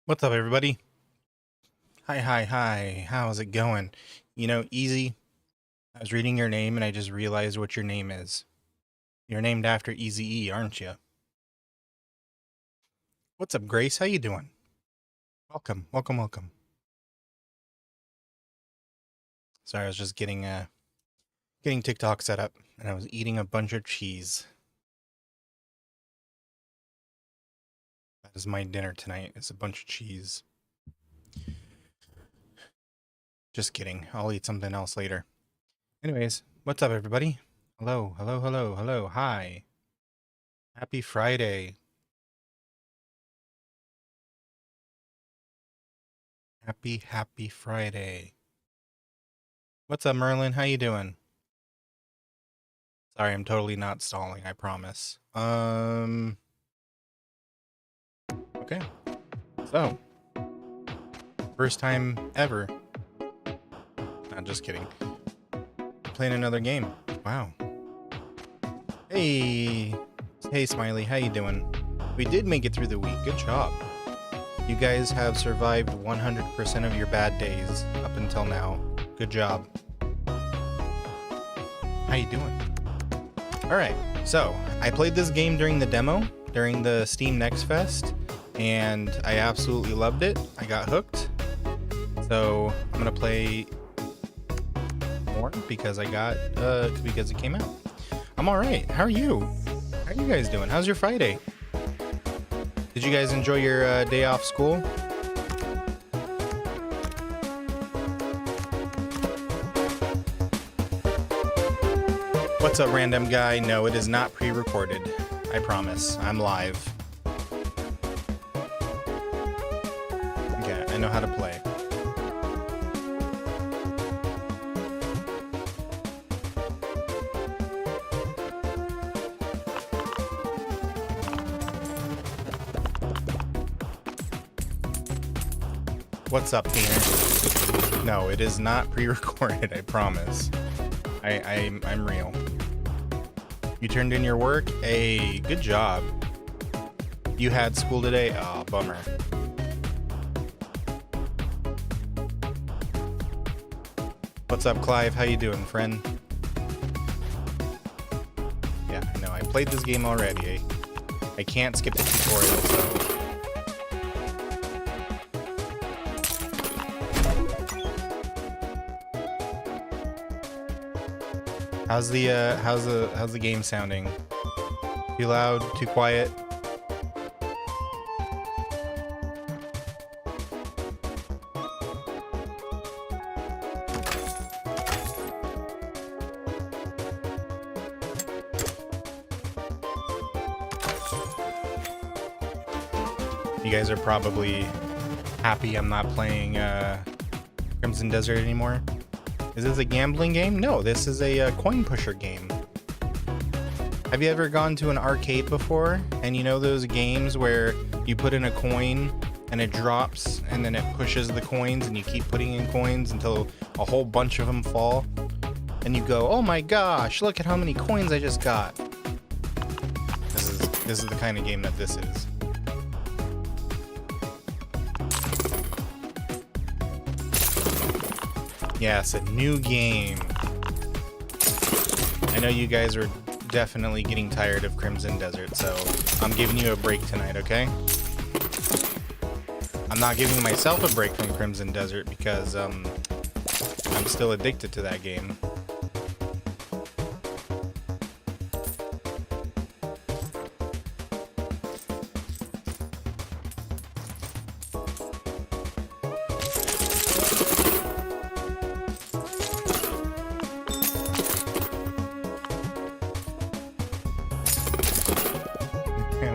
What's up, everybody? Hi. How's it going? Easy. I was reading your name and I just realized what your name is. You're named after Easy E, aren't you? What's up, Grace? How you doing? Welcome. Sorry, I was just getting TikTok set up and I was eating a bunch of cheese. That is my dinner tonight. It's a bunch of cheese. Just kidding. I'll eat something else later. Anyways, what's up, everybody? Hello. Hi. Happy Friday. Happy Friday. What's up, Merlin? How you doing? Sorry, I'm totally not stalling, I promise. Okay. So, first time ever. Not just kidding. Playing another game. Wow. Hey, Smiley, how you doing? We did make it through the week. Good job. You guys have survived 100% of your bad days up until now. Good job. How you doing? Alright, so I played this game during the demo, during the Steam Next Fest, and I absolutely loved it. I got hooked. So I'm gonna play more because because it came out. I'm alright. How are you? How are you guys doing? How's your Friday? Did you guys enjoy your day off school? What's up, random guy? No, it is not pre-recorded. I promise. I'm live. Okay, I know how to play. What's up, Peter? No, it is not pre-recorded, I promise. I'm real. You turned in your work? Hey, good job. You had school today? Oh, bummer. What's up, Clive? How you doing, friend? Yeah, I know. I played this game already. I can't skip the tutorial, so... How's the game sounding? Too loud? Too quiet? You guys are probably happy I'm not playing Crimson Desert anymore. Is this a gambling game? No, this is a coin pusher game. Have you ever gone to an arcade before? And you know those games where you put in a coin and it drops and then it pushes the coins and you keep putting in coins until a whole bunch of them fall? And you go, oh my gosh, look at how many coins I just got. This is the kind of game that this is. Yeah, it's a new game. I know you guys are definitely getting tired of Crimson Desert, so I'm giving you a break tonight, okay? I'm not giving myself a break from Crimson Desert because I'm still addicted to that game.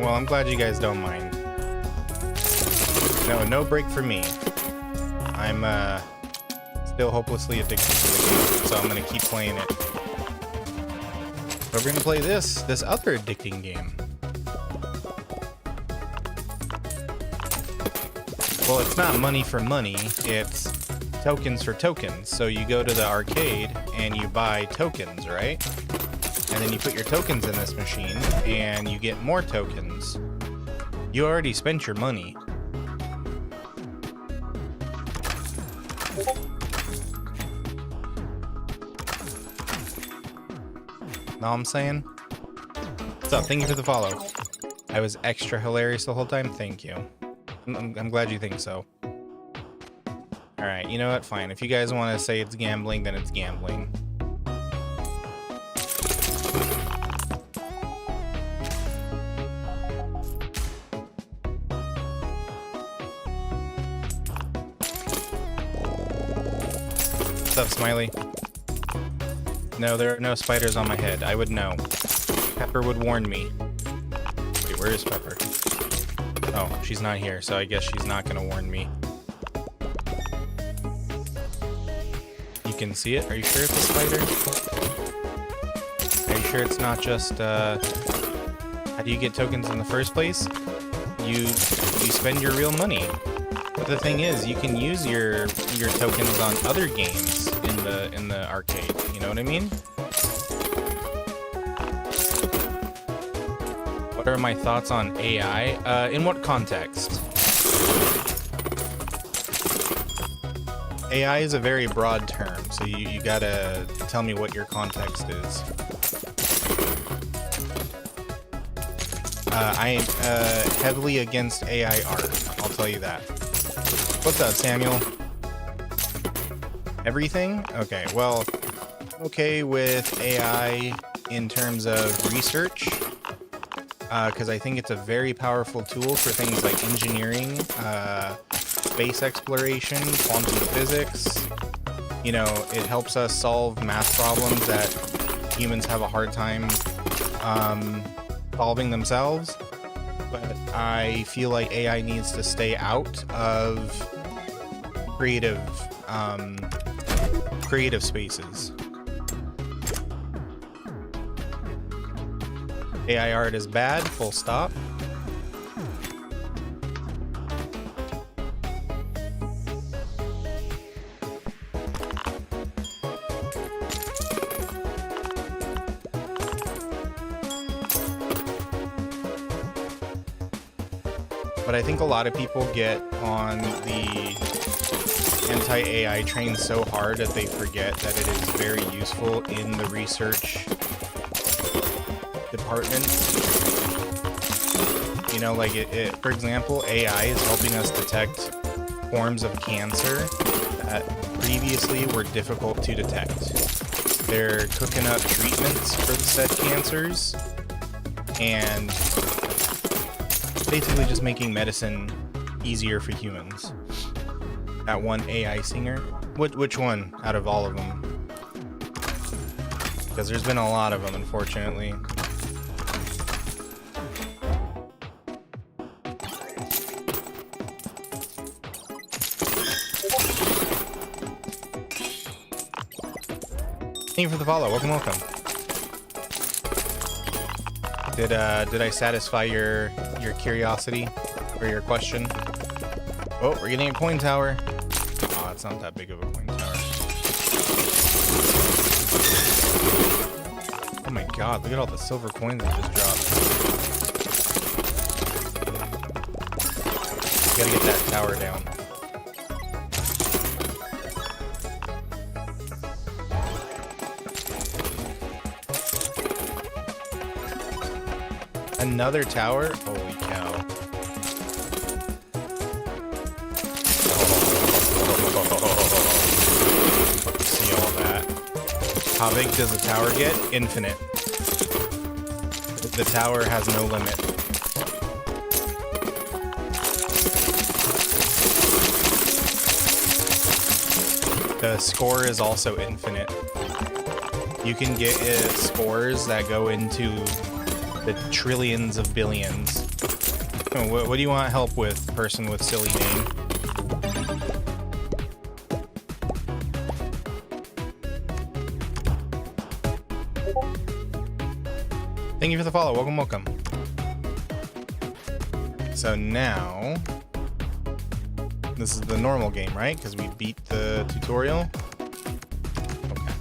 Well, I'm glad you guys don't mind. No break for me. I'm still hopelessly addicted to the game, so I'm gonna keep playing it. But we're gonna play this other addicting game. Well, it's not money for money, it's tokens for tokens. So you go to the arcade and you buy tokens, right? And then you put your tokens in this machine and you get more tokens. You already spent your money. Know what I'm saying? What's up? Thank you for the follow. I was extra hilarious the whole time. Thank you. I'm glad you think so. Alright, you know what? Fine. If you guys want to say it's gambling, then it's gambling. What's up, Smiley? No, there are no spiders on my head. I would know. Pepper would warn me. Wait, where is Pepper? Oh, she's not here, so I guess she's not gonna warn me. You can see it? Are you sure it's a spider? Are you sure it's not just, how do you get tokens in the first place? You spend your real money. But the thing is, you can use your tokens on other games in the arcade. You know what I mean? What are my thoughts on AI? In what context? AI is a very broad term, so you gotta tell me what your context is. I am heavily against AI art, I'll tell you that. What's up, Samuel? Everything? Okay, well, okay with AI in terms of research, because I think it's a very powerful tool for things like engineering, space exploration, quantum physics. You know, it helps us solve math problems that humans have a hard time solving themselves. But I feel like AI needs to stay out of creative spaces. AI art is bad, full stop. But I think a lot of people get on the anti-AI train so hard that they forget that it is very useful in the research department. You know, like for example, AI is helping us detect forms of cancer that previously were difficult to detect. They're cooking up treatments for said cancers and basically just making medicine easier for humans. That one AI singer? Which one out of all of them? Because there's been a lot of them, unfortunately. Thank you for the follow. Welcome, welcome. Did I satisfy your curiosity or your question? Oh, we're getting a coin tower. Oh, it's not that big of a coin tower. Oh my god, look at all the silver coins that just dropped. Gotta get that tower down. Another tower? Holy cow. See all that? How big does the tower get? Infinite. The tower has no limit. The score is also infinite. You can get scores that go into the trillions of billions. Oh, what do you want help with, person with silly name? Thank you for the follow. Welcome, welcome. So now, this is the normal game, right? Because we beat the tutorial. Okay.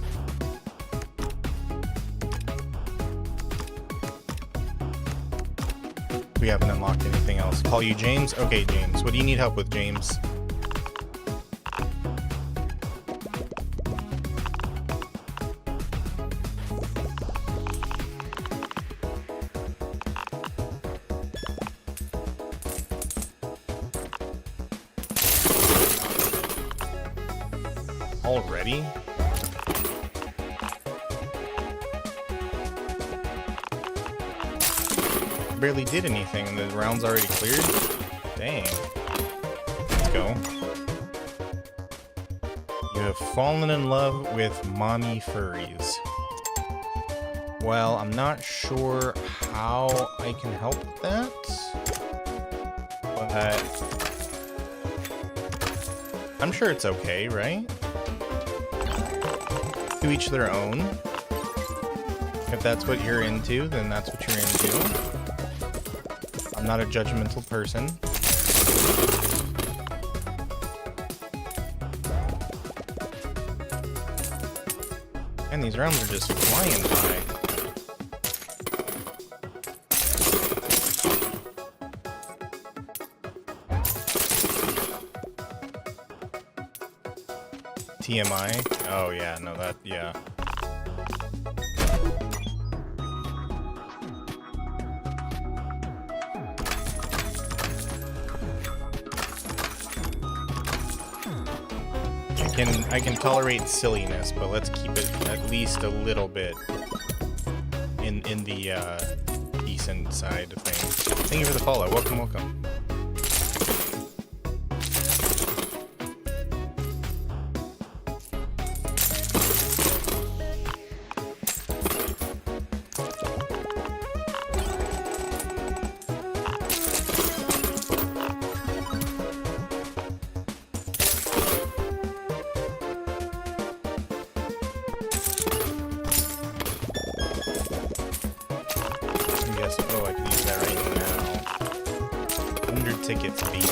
We haven't unlocked anything else. Call you James? Okay, James. What do you need help with, James? Already? Barely did anything and the round's already cleared? Dang. Let's go. You have fallen in love with mommy furries. Well, I'm not sure how I can help with that, but I'm sure it's okay, right? To each their own. If that's what you're into, then that's what you're into. I'm not a judgmental person. And these rounds are just flying by. TMI? Oh yeah, no that, yeah. I can tolerate silliness, but let's keep it at least a little bit in the decent side of things. Thank you for the follow. Welcome, welcome. Oh, I can use that right now. 100 tickets, baby.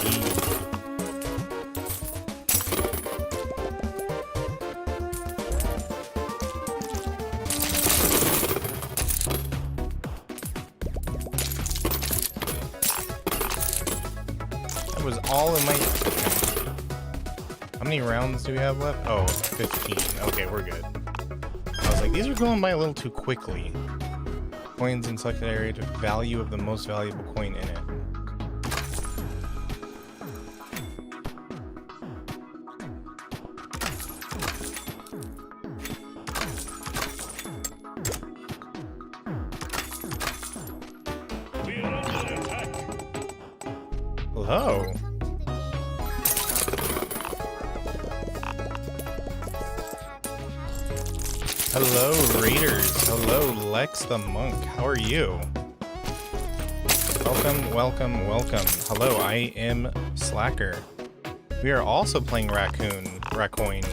That was all of my... How many rounds do we have left? Oh, 15. Okay, we're good. I was like, these are going by a little too quickly. Coins in selected area to value of the most valuable coin in it. Hello. Hello, Raiders. Hello, Lex the Monk. How are you? Welcome, welcome, welcome. Hello, I am Slacker. We are also playing Raccoin.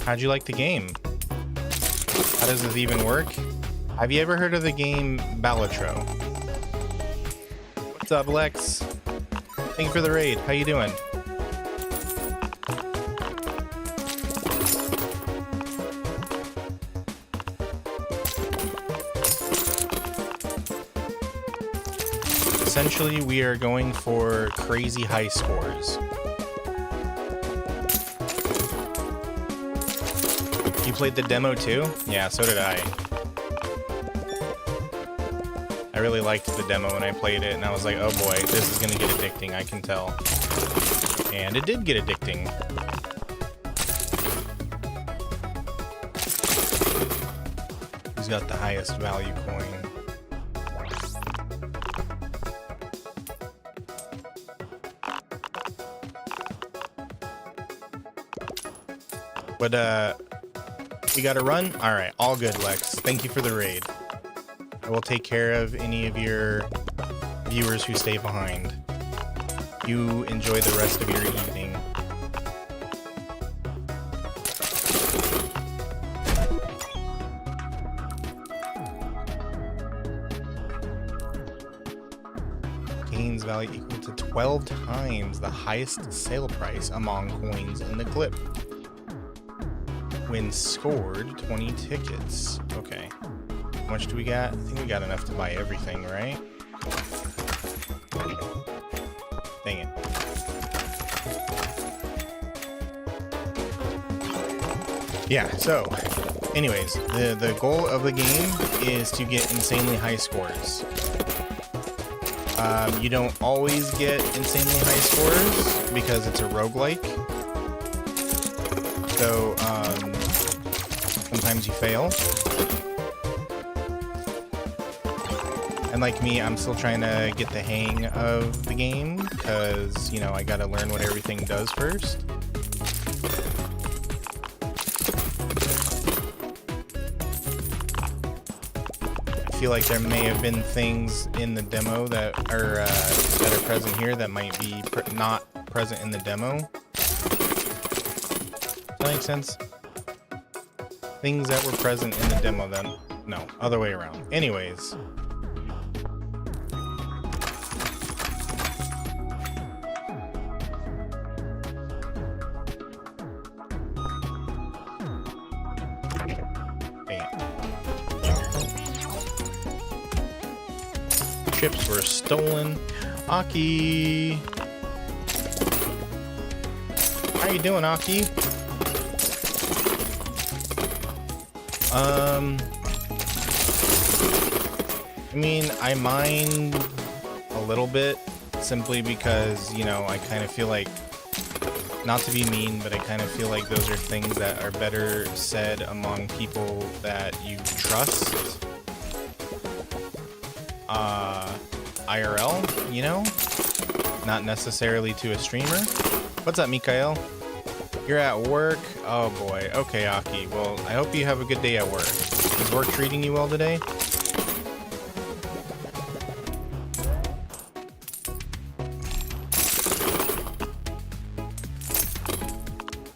How'd you like the game? How does this even work? Have you ever heard of the game Balatro? What's up, Lex? Thank you for the raid. How you doing? Essentially, we are going for crazy high scores. You played the demo too? Yeah, so did I. I really liked the demo when I played it, and I was like, oh boy, this is gonna get addicting, I can tell. And it did get addicting. Who's got the highest value coin? But, you gotta run? Alright, all good, Lex. Thank you for the raid. I will take care of any of your viewers who stay behind. You enjoy the rest of your evening. Gains value equal to 12 times the highest sale price among coins in the clip. When scored, 20 tickets. Okay. How much do we got? I think we got enough to buy everything, right? Dang it. Yeah, so, anyways, the goal of the game is to get insanely high scores. You don't always get insanely high scores because it's a roguelike. So, sometimes you fail. And like me, I'm still trying to get the hang of the game because, you know, I gotta learn what everything does first. I feel like there may have been things in the demo that are present here that might be not present in the demo. Does that make sense? Things that were present in the demo then, no, other way around. Anyways. Chips were stolen. Aki! How you doing, Aki? I mean, I mind a little bit simply because, you know, I kind of feel like, not to be mean, but I kind of feel like those are things that are better said among people that you trust. IRL, you know? Not necessarily to a streamer. What's up, Mikael? You're at work? Oh boy. Okay, Aki. Well, I hope you have a good day at work. Is work treating you well today?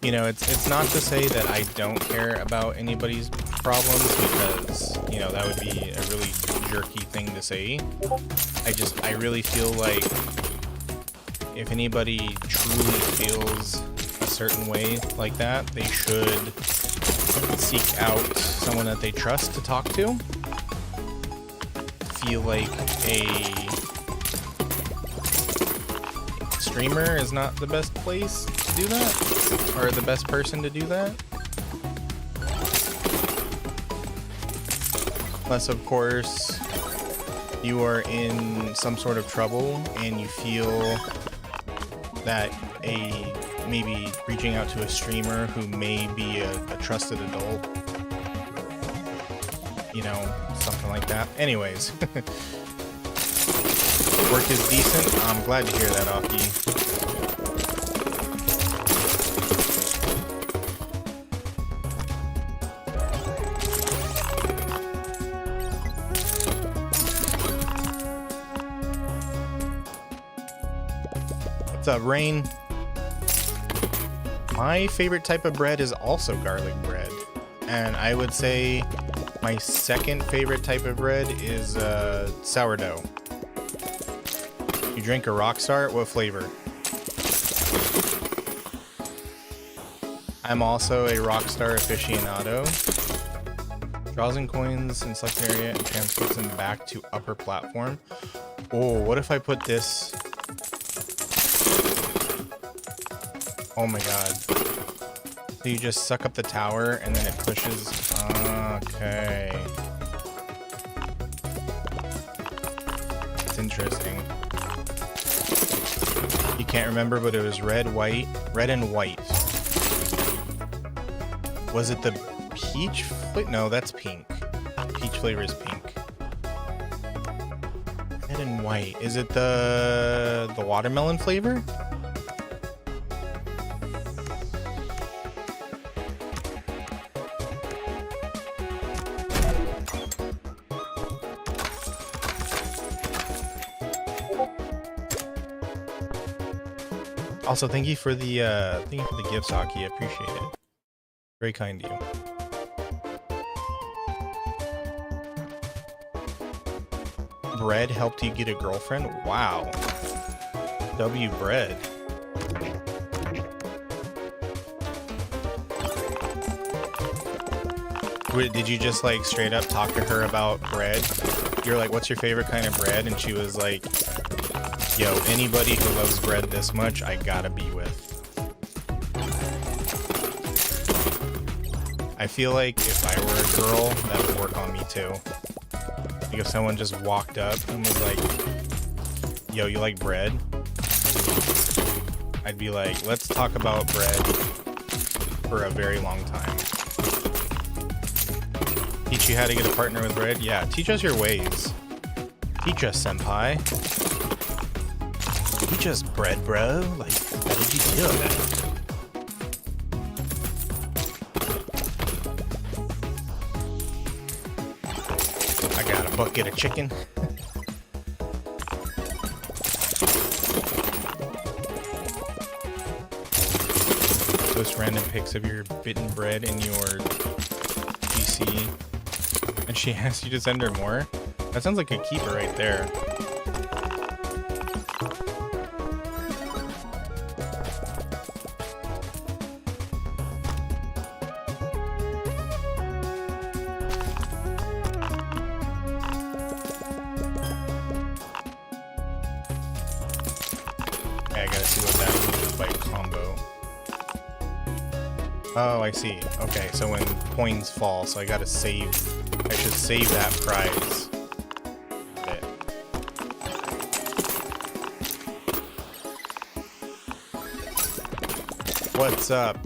You know, it's not to say that I don't care about anybody's problems, because, you know, that would be a really jerky thing to say. I really feel like if anybody truly feels a certain way like that, they should seek out someone that they trust to talk to. Feel like a streamer is not the best place to do that, or the best person to do that. Unless, of course, you are in some sort of trouble and you feel that maybe reaching out to a streamer who may be a trusted adult, you know, something like that. Anyways, work is decent. I'm glad to hear that, Aki. What's up, Rain? My favorite type of bread is also garlic bread. And I would say my second favorite type of bread is sourdough. You drink a Rockstar? What flavor? I'm also a Rockstar aficionado. Draws in coins in select area and transports them back to upper platform. Oh, what if I put this... Oh my god. So you just suck up the tower and then it pushes... Okay. It's interesting. You can't remember, but it was red and white. Was it the peach? No, that's pink. Peach flavor is pink. Red and white. Is it the watermelon flavor? Also, thank you for the gifts, Aki. I appreciate it. Very kind of you. Bread helped you get a girlfriend? Wow. W bread. Did you just like straight up talk to her about bread? You're like, what's your favorite kind of bread? And she was like, yo, anybody who loves bread this much, I gotta be with. I feel like if I were a girl, that would work on me too. Like if someone just walked up and was like, yo, you like bread? I'd be like, let's talk about bread. for a very long time. Teach you how to get a partner with bread? Yeah, teach us your ways. Teach us, senpai. Teach us, bread bro. Like, how did you do that? I got a bucket of chicken. Post random pics of your bitten bread in your PC. And she asked you to send her more? That sounds like a keeper right there. Okay, I gotta see what that means by combo. Oh, I see. Okay, so when coins fall, so I gotta save. I should save that prize. Okay. What's up?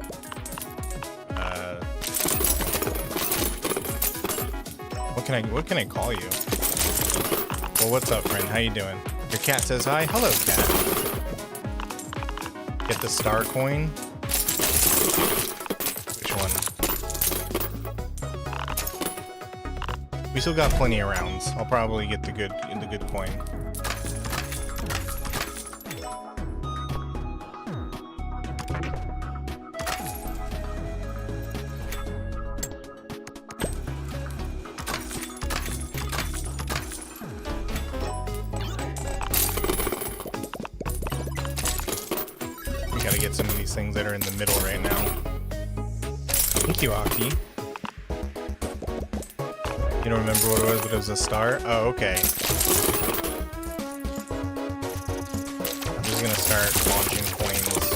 What can I call you? Well, what's up, friend? How you doing? Your cat says hi. Hello, cat. Get the star coin. We still got plenty of rounds. I'll probably get the good coin. We gotta get some of these things that are in the middle right now. Thank you, Aki. You don't remember what it was, but it was a star? Oh, okay. I'm just gonna start launching coins.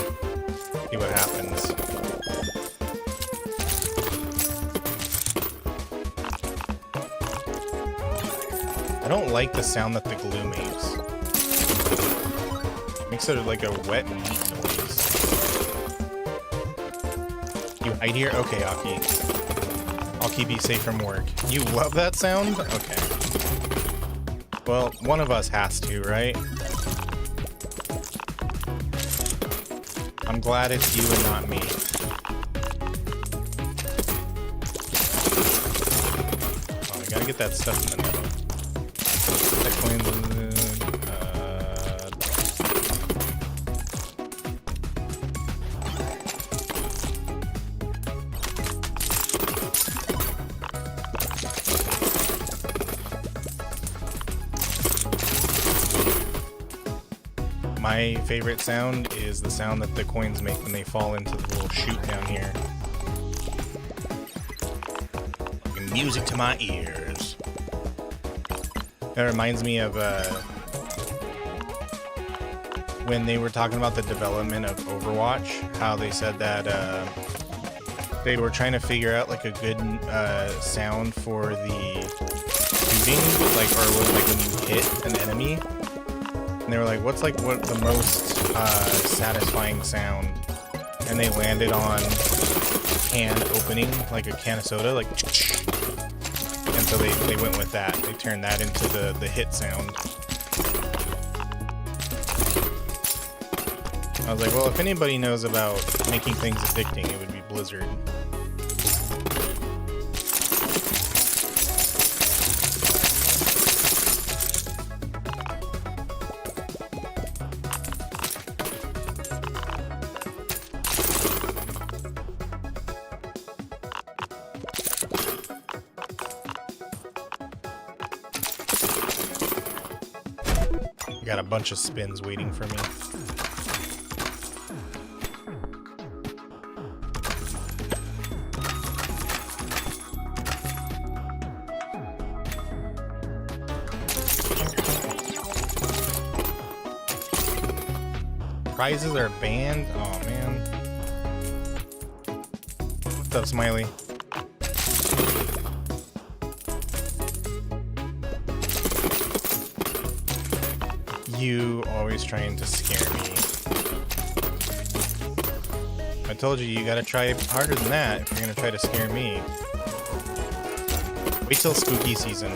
See what happens. I don't like the sound that the glue makes. It makes it like a wet meat noise. You hide here? Okay, Aki. I'll keep you safe from work. You love that sound? Okay. Well, one of us has to, right? I'm glad it's you and not me. Oh, I gotta get that stuff in the middle. That coin's in the... My favorite sound is the sound that the coins make when they fall into the little chute down here. Like music to my ears. That reminds me of when they were talking about the development of Overwatch, how they said that they were trying to figure out like a good sound for the shooting, like, or like when you hit an enemy. And they were like, what's like the most satisfying sound? And they landed on can opening, like a can of soda, like, and so they went with that. They turned that into the hit sound. I was like, well, if anybody knows about making things addicting, it would be Blizzard. Got a bunch of spins waiting for me. Prizes are banned? Oh man. What's up, Smiley? You always trying to scare me. A told you, you gotta try harder than that if you're gonna try to scare me. Wait till spooky season.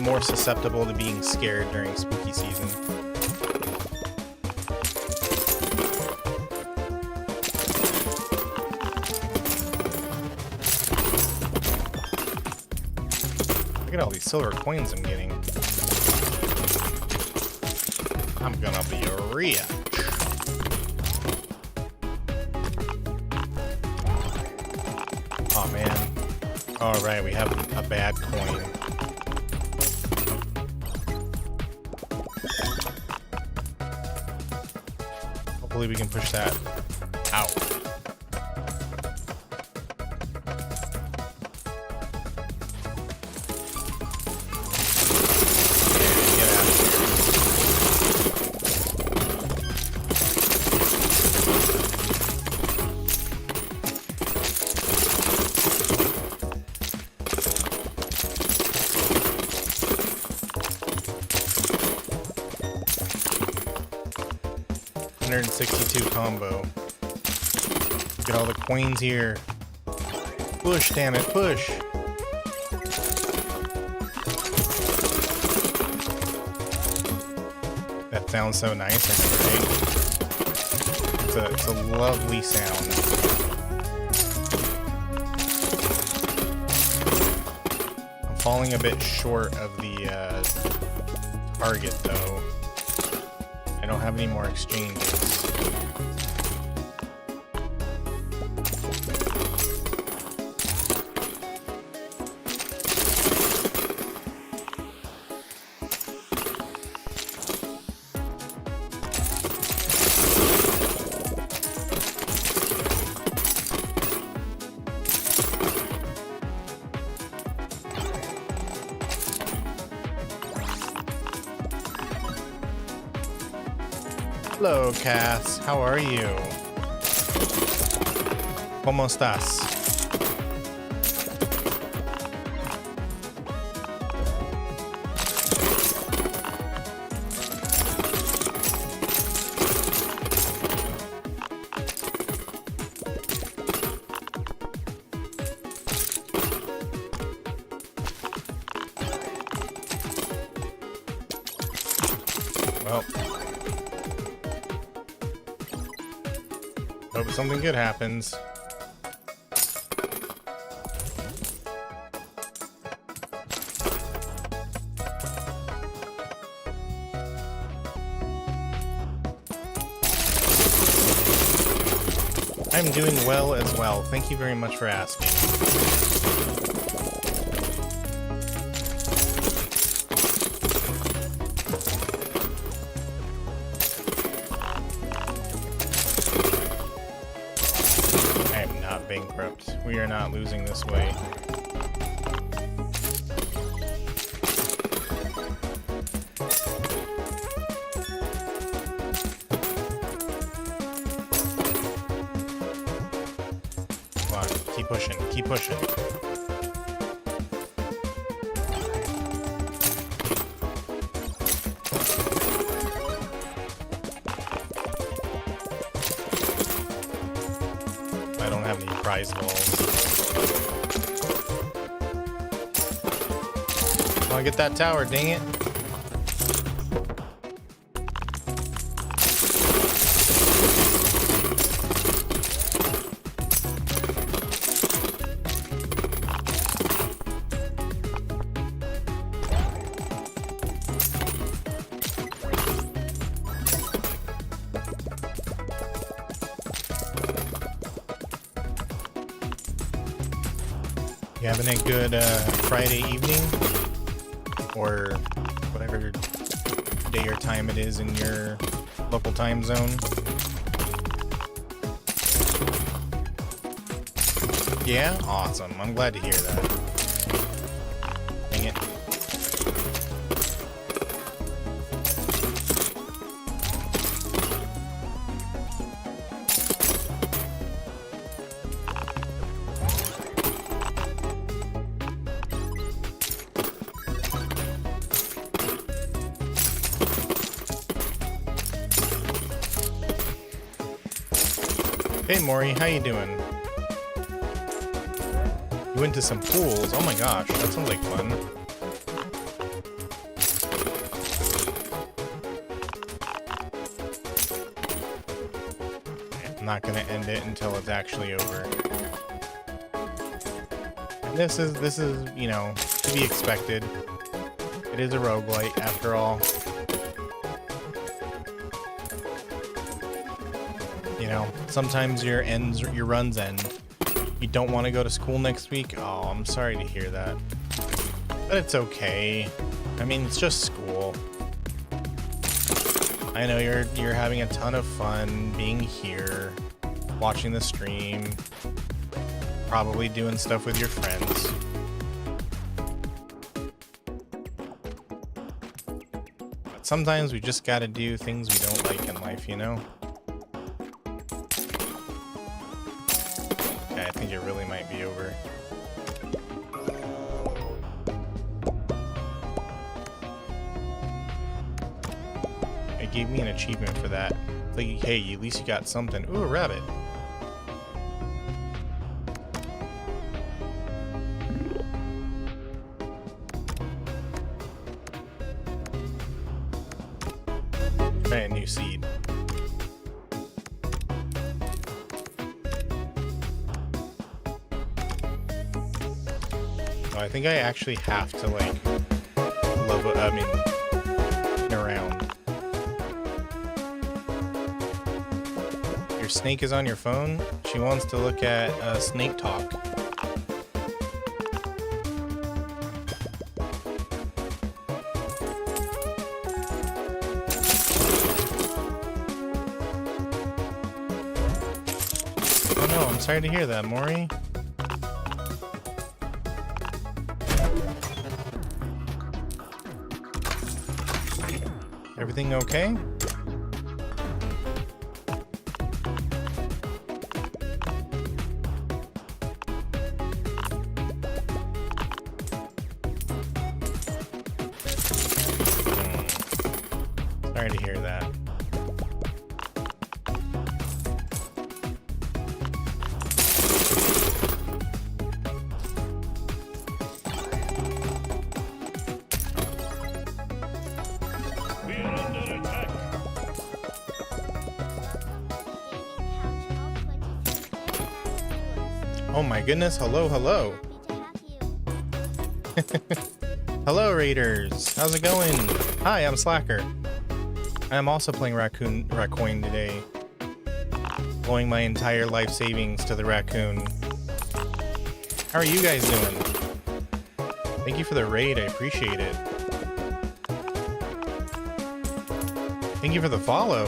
More susceptible to being scared during spooky season. Look at all these silver coins I'm getting. I'm gonna be rich. Oh man. Alright, we have a bad coin. Hopefully we can push that out. Get out of here. $162 combo. Get all the coins here. Push, damn it, push. That sounds so nice, right? It's a lovely sound. I'm falling a bit short of the target though. I don't have any more exchanges. Hello, Cass. How are you? ¿Cómo estás? Well, hope something good happens. I'm doing well as well. Thank you very much for asking. I am not bankrupt. We are not losing this way. Keep pushing, keep pushing. I don't have any prize balls. I want to get that tower, dang it. You having a good Friday evening? Or whatever day or time it is in your local time zone? Yeah? Awesome. I'm glad to hear that. Dang it. Hey Maury, how you doing? You went to some pools? Oh my gosh, that sounds like fun. I'm not gonna end it until it's actually over. And this is, you know, to be expected. It is a roguelite after all. You know, sometimes your runs end. You don't want to go to school next week? Oh, I'm sorry to hear that. But it's okay. I mean, it's just school. I know you're having a ton of fun being here, watching the stream, probably doing stuff with your friends. But sometimes we just gotta do things we don't like in life, you know? I think it really might be over. It gave me an achievement for that. It's like, hey, at least you got something. Ooh, a rabbit. Try a new seed. I think I actually have to, like, turn around. Your snake is on your phone? She wants to look at Snake Talk. Oh no, I'm sorry to hear that, Maury. Everything okay? Sorry to hear that. Oh my goodness, hello, hello. Hello, Raiders. How's it going? Hi, I'm Slacker. I am also playing Raccoin today. Blowing my entire life savings to the raccoon. How are you guys doing? Thank you for the raid, I appreciate it. Thank you for the follow.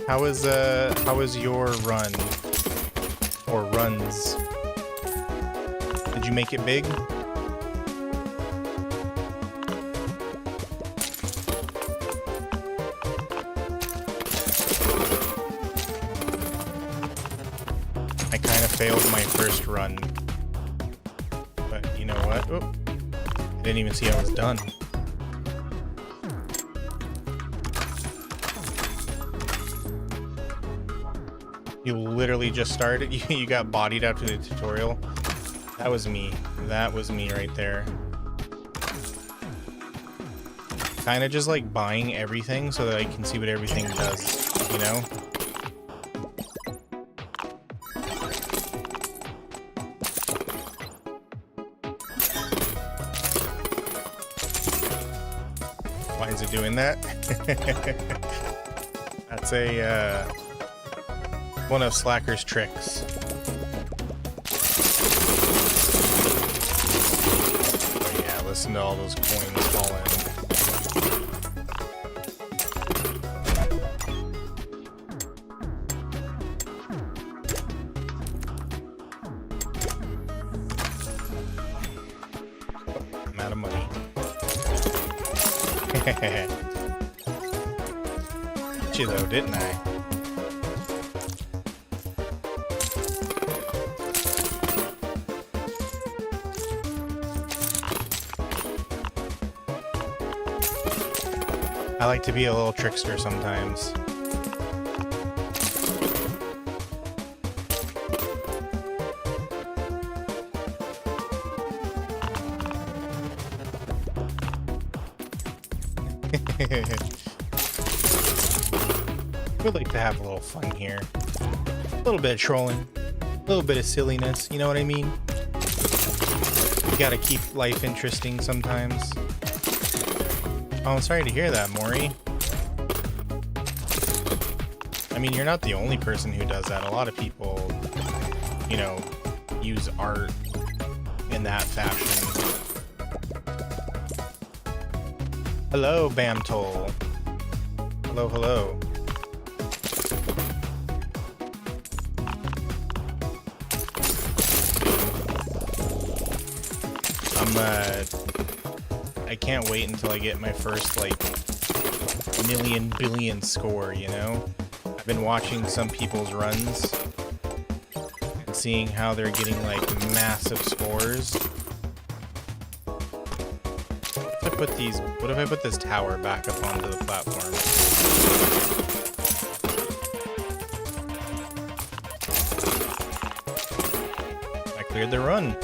How was your run? Or runs? Did you make it big? I kind of failed my first run. But you know what? Oh, I didn't even see I was done. You literally just started? You got bodied after the tutorial? That was me. That was me right there. Kind of just like buying everything so that I can see what everything does, you know? Why is it doing that? That's a, one of Slacker's tricks. Oh yeah, listen to all those coins fall in. I'm out of money. Hit you though, didn't I? I like to be a little trickster sometimes. We'd like to have a little fun here. A little bit of trolling. A little bit of silliness, you know what I mean? You gotta keep life interesting sometimes. Oh, I'm sorry to hear that, Maury. I mean, you're not the only person who does that. A lot of people, you know, use art in that fashion. Hello, Bamtol. Hello, hello. I can't wait until I get my first, like, million billion score, you know? I've been watching some people's runs and seeing how they're getting, like, massive scores. What if I put this tower back up onto the platform? I cleared the run.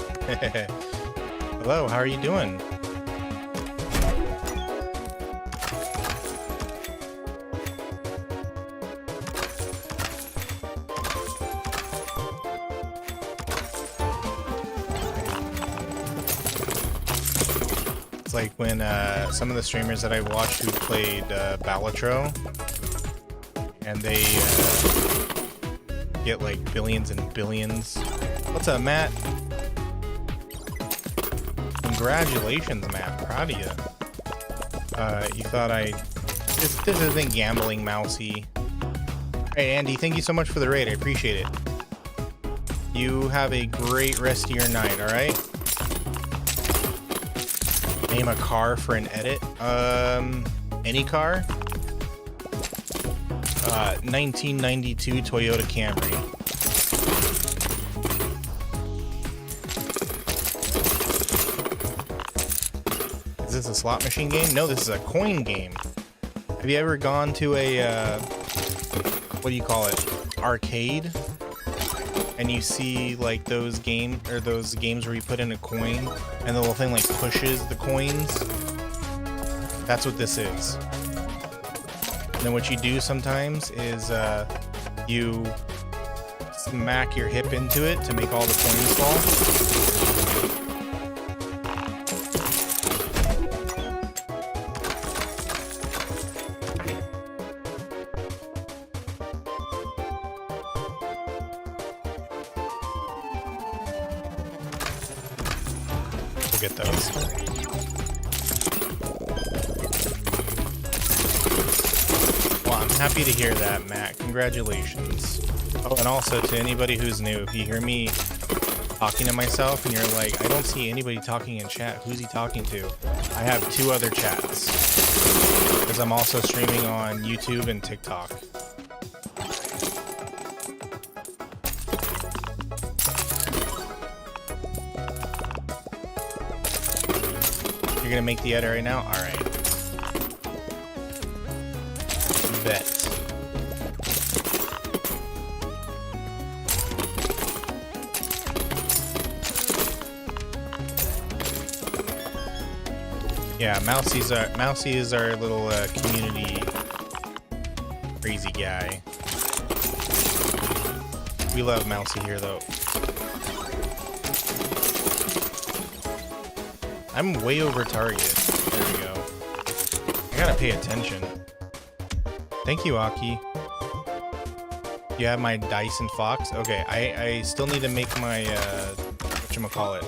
Hello, how are you doing? It's like when some of the streamers that I watched who played Balatro, and they get like billions and billions. What's up, Matt? Congratulations, Matt. Proud of you. You thought this isn't gambling, Mousy. Hey, Andy, thank you so much for the raid. I appreciate it. You have a great rest of your night, alright? Name a car for an edit. Any car? 1992 Toyota Camry. Is this a slot machine game? No, this is a coin game. Have you ever gone to a, what do you call it? Arcade? And you see like those games where you put in a coin and the little thing like pushes the coins? That's what this is. And then what you do sometimes is you smack your hip into it to make all the coins fall. Get those. Well, I'm happy to hear that, Matt. Congratulations. Oh, and also to anybody who's new, if you hear me talking to myself and you're like, I don't see anybody talking in chat, who's he talking to? I have 2 other chats. Because I'm also streaming on YouTube and TikTok. You're gonna make the edit right now? Alright. Bet. Yeah, Mousy is our little community crazy guy. We love Mousy here though. I'm way over target. There we go. I gotta pay attention. Thank you, Aki. You have my Dyson Fox? Okay, I still need to make my, whatchamacallit.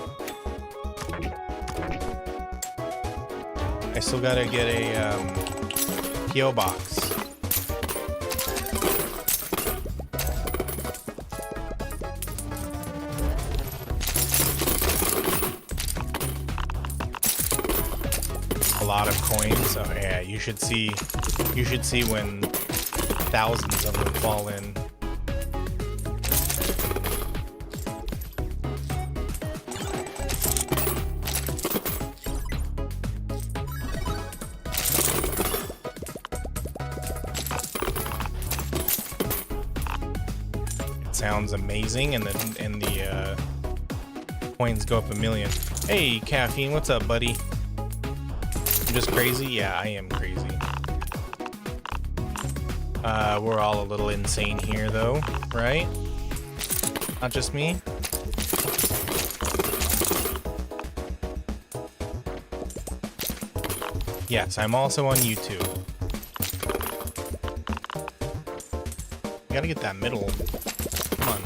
I still gotta get a, P.O. box. A lot of coins. Oh yeah, you should see when thousands of them fall in. sounds amazing, and the coins go up a million. Hey, Caffeine, what's up, buddy? I'm just crazy? Yeah, I am crazy. We're all a little insane here, though, right? Not just me? Yes, I'm also on YouTube. You gotta get that middle. Come on.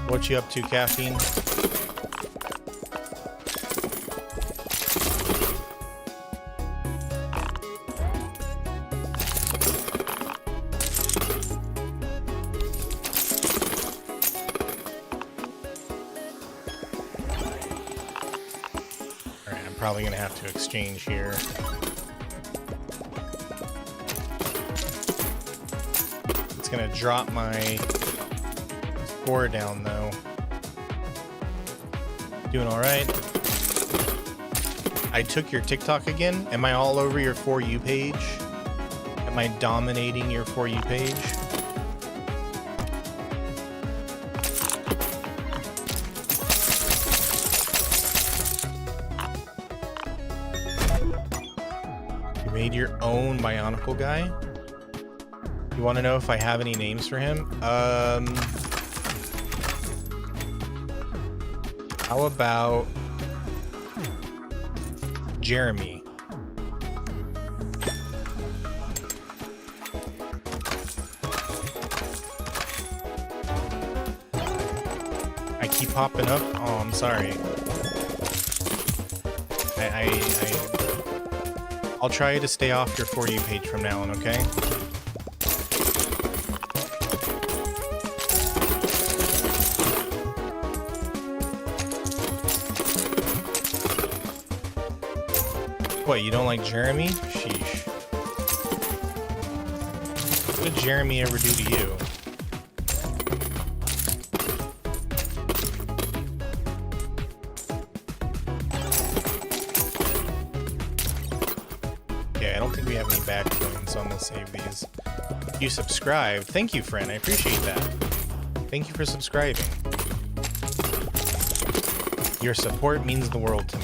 What you up to, Caffeine? Alright, I'm probably gonna have to exchange here. It's gonna drop my score down though. Doing all right. I took your TikTok again. Am I all over your For You page? Am I dominating your For You page? You made your own Bionicle guy? You want to know if I have any names for him? How about Jeremy? I keep popping up. Oh, I'm sorry. I'll try to stay off your For You page from now on, okay? What, you don't like Jeremy? Sheesh. What did Jeremy ever do to you? Okay, I don't think we have any back coins, so I'm gonna save these. You subscribed. Thank you, friend. I appreciate that. Thank you for subscribing. Your support means the world to me.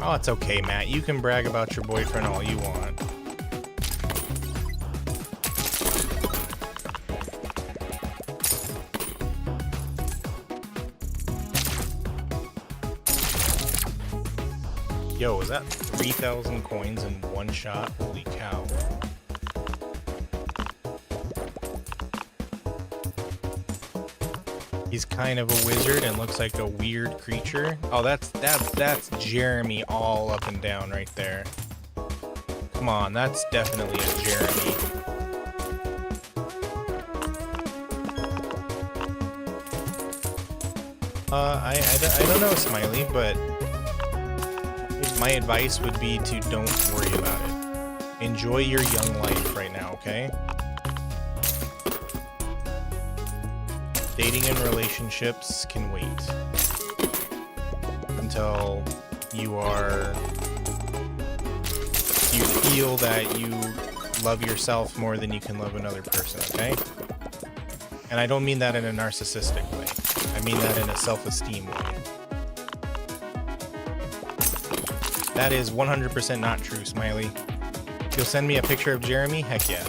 Oh, it's okay, Matt. You can brag about your boyfriend all you want. Yo, is that 3,000 coins in one shot? Holy cow. He's kind of a wizard and looks like a weird creature. Oh, that's Jeremy all up and down right there. Come on, that's definitely a Jeremy. I don't know, Smiley, but my advice would be to don't worry about it. Enjoy your young life right now, okay? Dating and relationships can wait until you feel that you love yourself more than you can love another person, okay? And I don't mean that in a narcissistic way. I mean that in a self-esteem way. That is 100% not true, Smiley. You'll send me a picture of Jeremy? Heck yeah.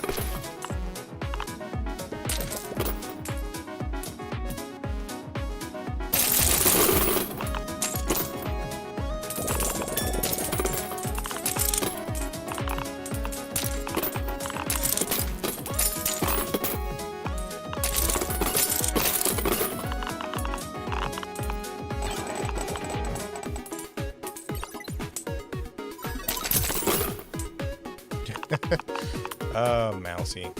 Mousy.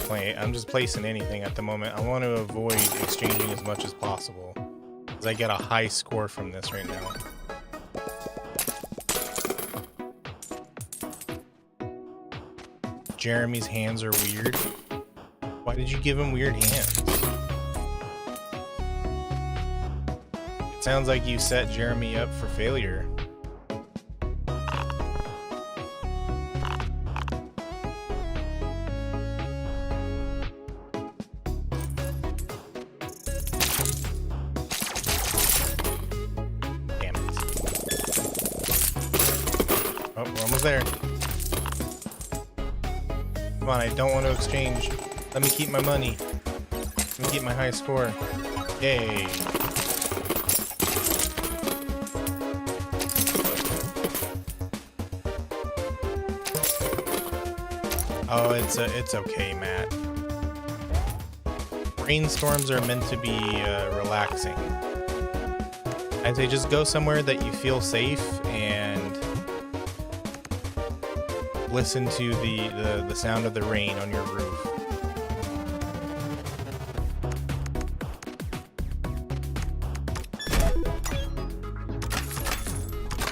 placing anything at the moment. I want to avoid exchanging as much as possible, because I get a high score from this right now. Jeremy's hands are weird. Why did you give him weird hands? It sounds like you set Jeremy up for failure. Damn it. Oh, we're almost there. Come on, I don't want to exchange. Let me keep my money. Let me keep my high score. Yay. Oh, it's okay, Matt. Rainstorms are meant to be relaxing. I'd say just go somewhere that you feel safe and listen to the sound of the rain on your roof.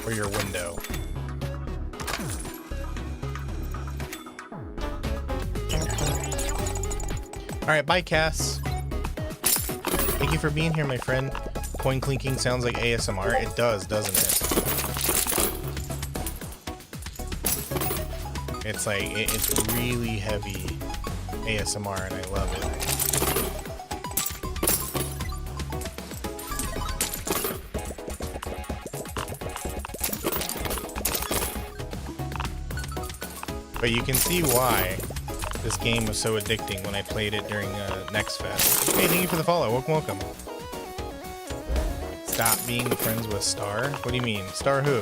Or your window. Alright, bye Cass. Thank you for being here, my friend. Coin clinking sounds like ASMR. It does, doesn't it? It's like, it's really heavy ASMR and I love it. But you can see why this game was so addicting when I played it during Next Fest. Hey, thank you for the follow. Welcome, welcome. Stop being friends with Star? What do you mean? Star who?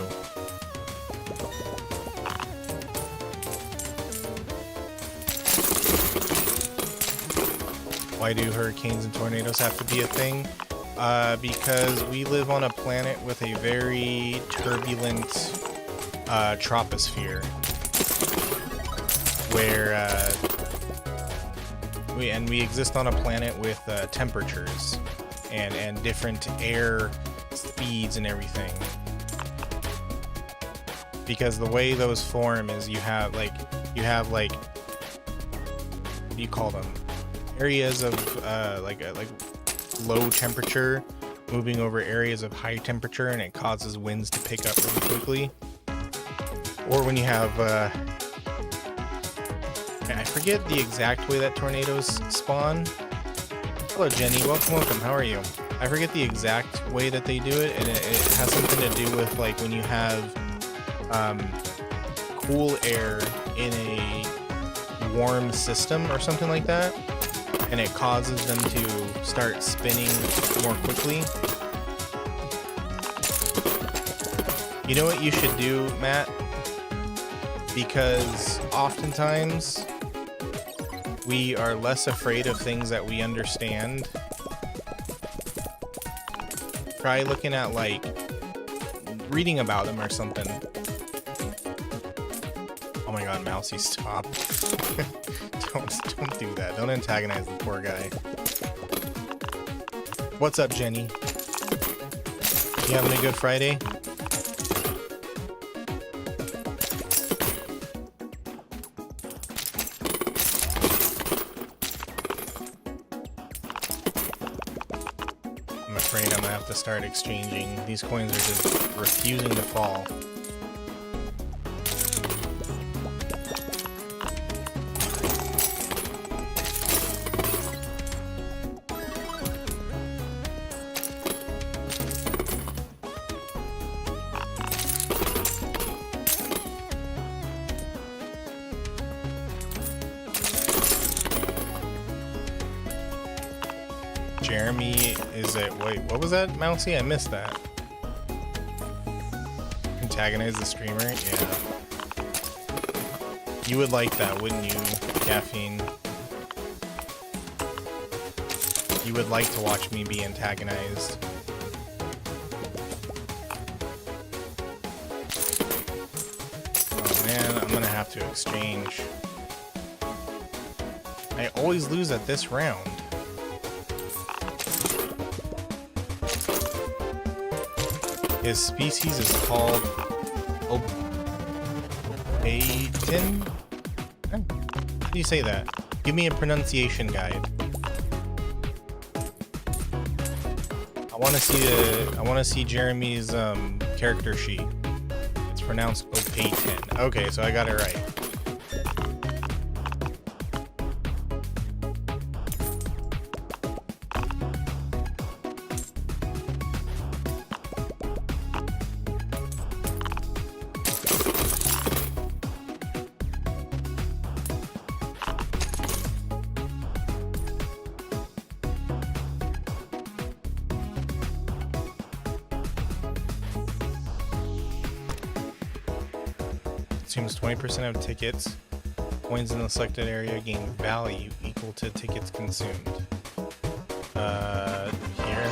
Why do hurricanes and tornadoes have to be a thing? Because we live on a planet with a very turbulent troposphere. Where we exist on a planet with temperatures and different air speeds and everything. Because the way those form is you have like what do you call them? Areas of like low temperature moving over areas of high temperature, and it causes winds to pick up really quickly. Or when you have I forget the exact way that tornadoes spawn. Hello, Jenny. Welcome, welcome. How are you? I forget the exact way that they do it, and it has something to do with like when you have cool air in a warm system or something like that, and it causes them to start spinning more quickly. You know what you should do, Matt? Because oftentimes we are less afraid of things that we understand. Try looking at, like, reading about them or something. Oh my god, Mousy, stop. Don't do that. Don't antagonize the poor guy. What's up, Jenny? You having a good Friday? I'm afraid I'm gonna have to start exchanging. These coins are just refusing to fall. Jeremy is it? Wait, what was that, Mousy? I missed that. Antagonize the streamer? Yeah. You would like that, wouldn't you, Caffeine? You would like to watch me be antagonized. Oh man, I'm gonna have to exchange. I always lose at this round. His species is called Opatin? How do you say that? Give me a pronunciation guide. I want to see Jeremy's character sheet. It's pronounced Opatin. Okay, so I got it right. Assumes 20% of tickets, coins in the selected area gain value equal to tickets consumed. Here.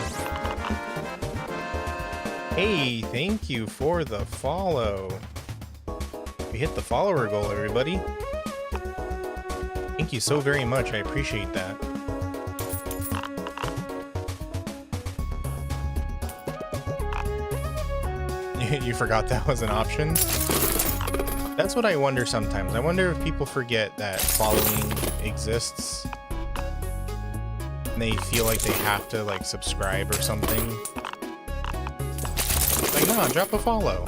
Hey, thank you for the follow. We hit the follower goal, everybody. Thank you so very much. I appreciate that. You forgot that was an option? That's what I wonder sometimes. I wonder if people forget that following exists and they feel like they have to like subscribe or something. Like, no, drop a follow.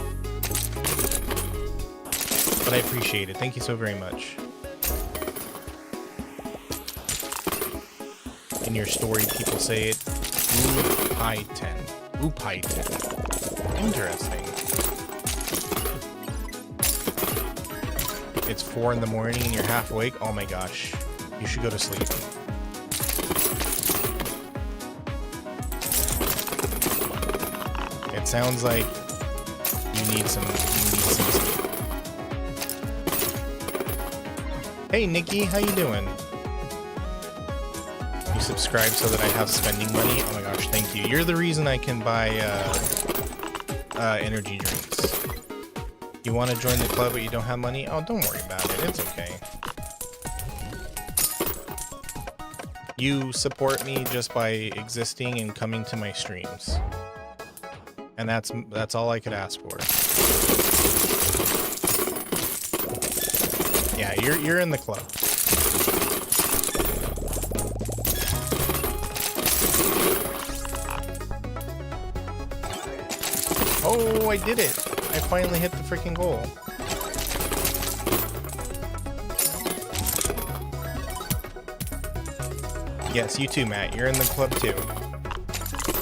But I appreciate it. Thank you so very much. In your story, people say it. Upaitan. Upaitan. Interesting. It's 4 in the morning and you're half awake. Oh my gosh. You should go to sleep. It sounds like you need some sleep. Hey Nikki, how you doing? You subscribe so that I have spending money? Oh my gosh, thank you. You're the reason I can buy energy drinks. You want to join the club but you don't have money? Oh, don't worry about it. It's okay. You support me just by existing and coming to my streams. And that's all I could ask for. Yeah, you're in the club. Oh, I did it. I finally hit the freaking goal. Yes, you too, Matt. You're in the club too.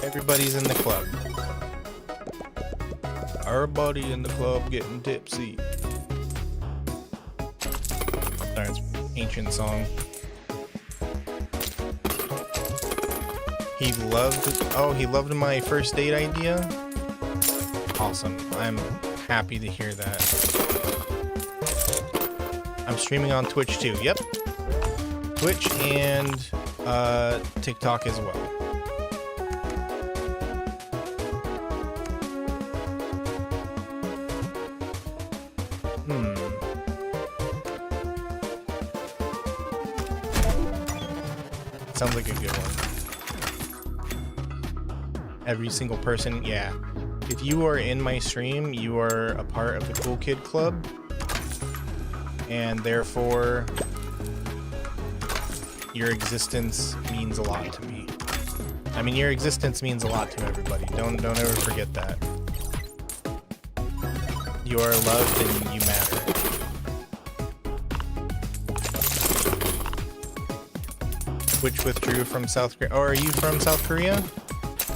Everybody's in the club. Everybody in the club getting tipsy. Sorry, it's an ancient song. He loved my first date idea? Awesome. I'm happy to hear that. I'm streaming on Twitch too. Yep. Twitch and TikTok as well. Sounds like a good one. Every single person, yeah. If you are in my stream, you are a part of the Cool Kid Club, and therefore your existence means a lot to me. I mean, your existence means a lot to everybody. Don't ever forget that. You are loved and you matter. Twitch withdrew from South Korea. Oh, are you from South Korea?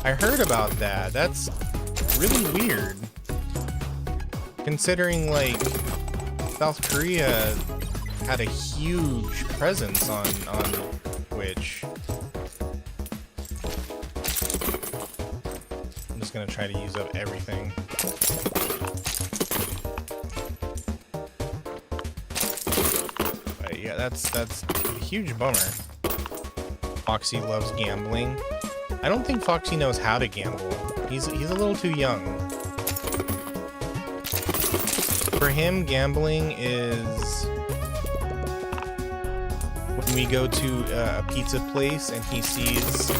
I heard about that. That's really weird. Considering, like, South Korea had a huge presence on Twitch. I'm just gonna try to use up everything. But yeah, that's a huge bummer. Foxy loves gambling. I don't think Foxy knows how to gamble. He's a little too young. For him, gambling is... when we go to a pizza place and he sees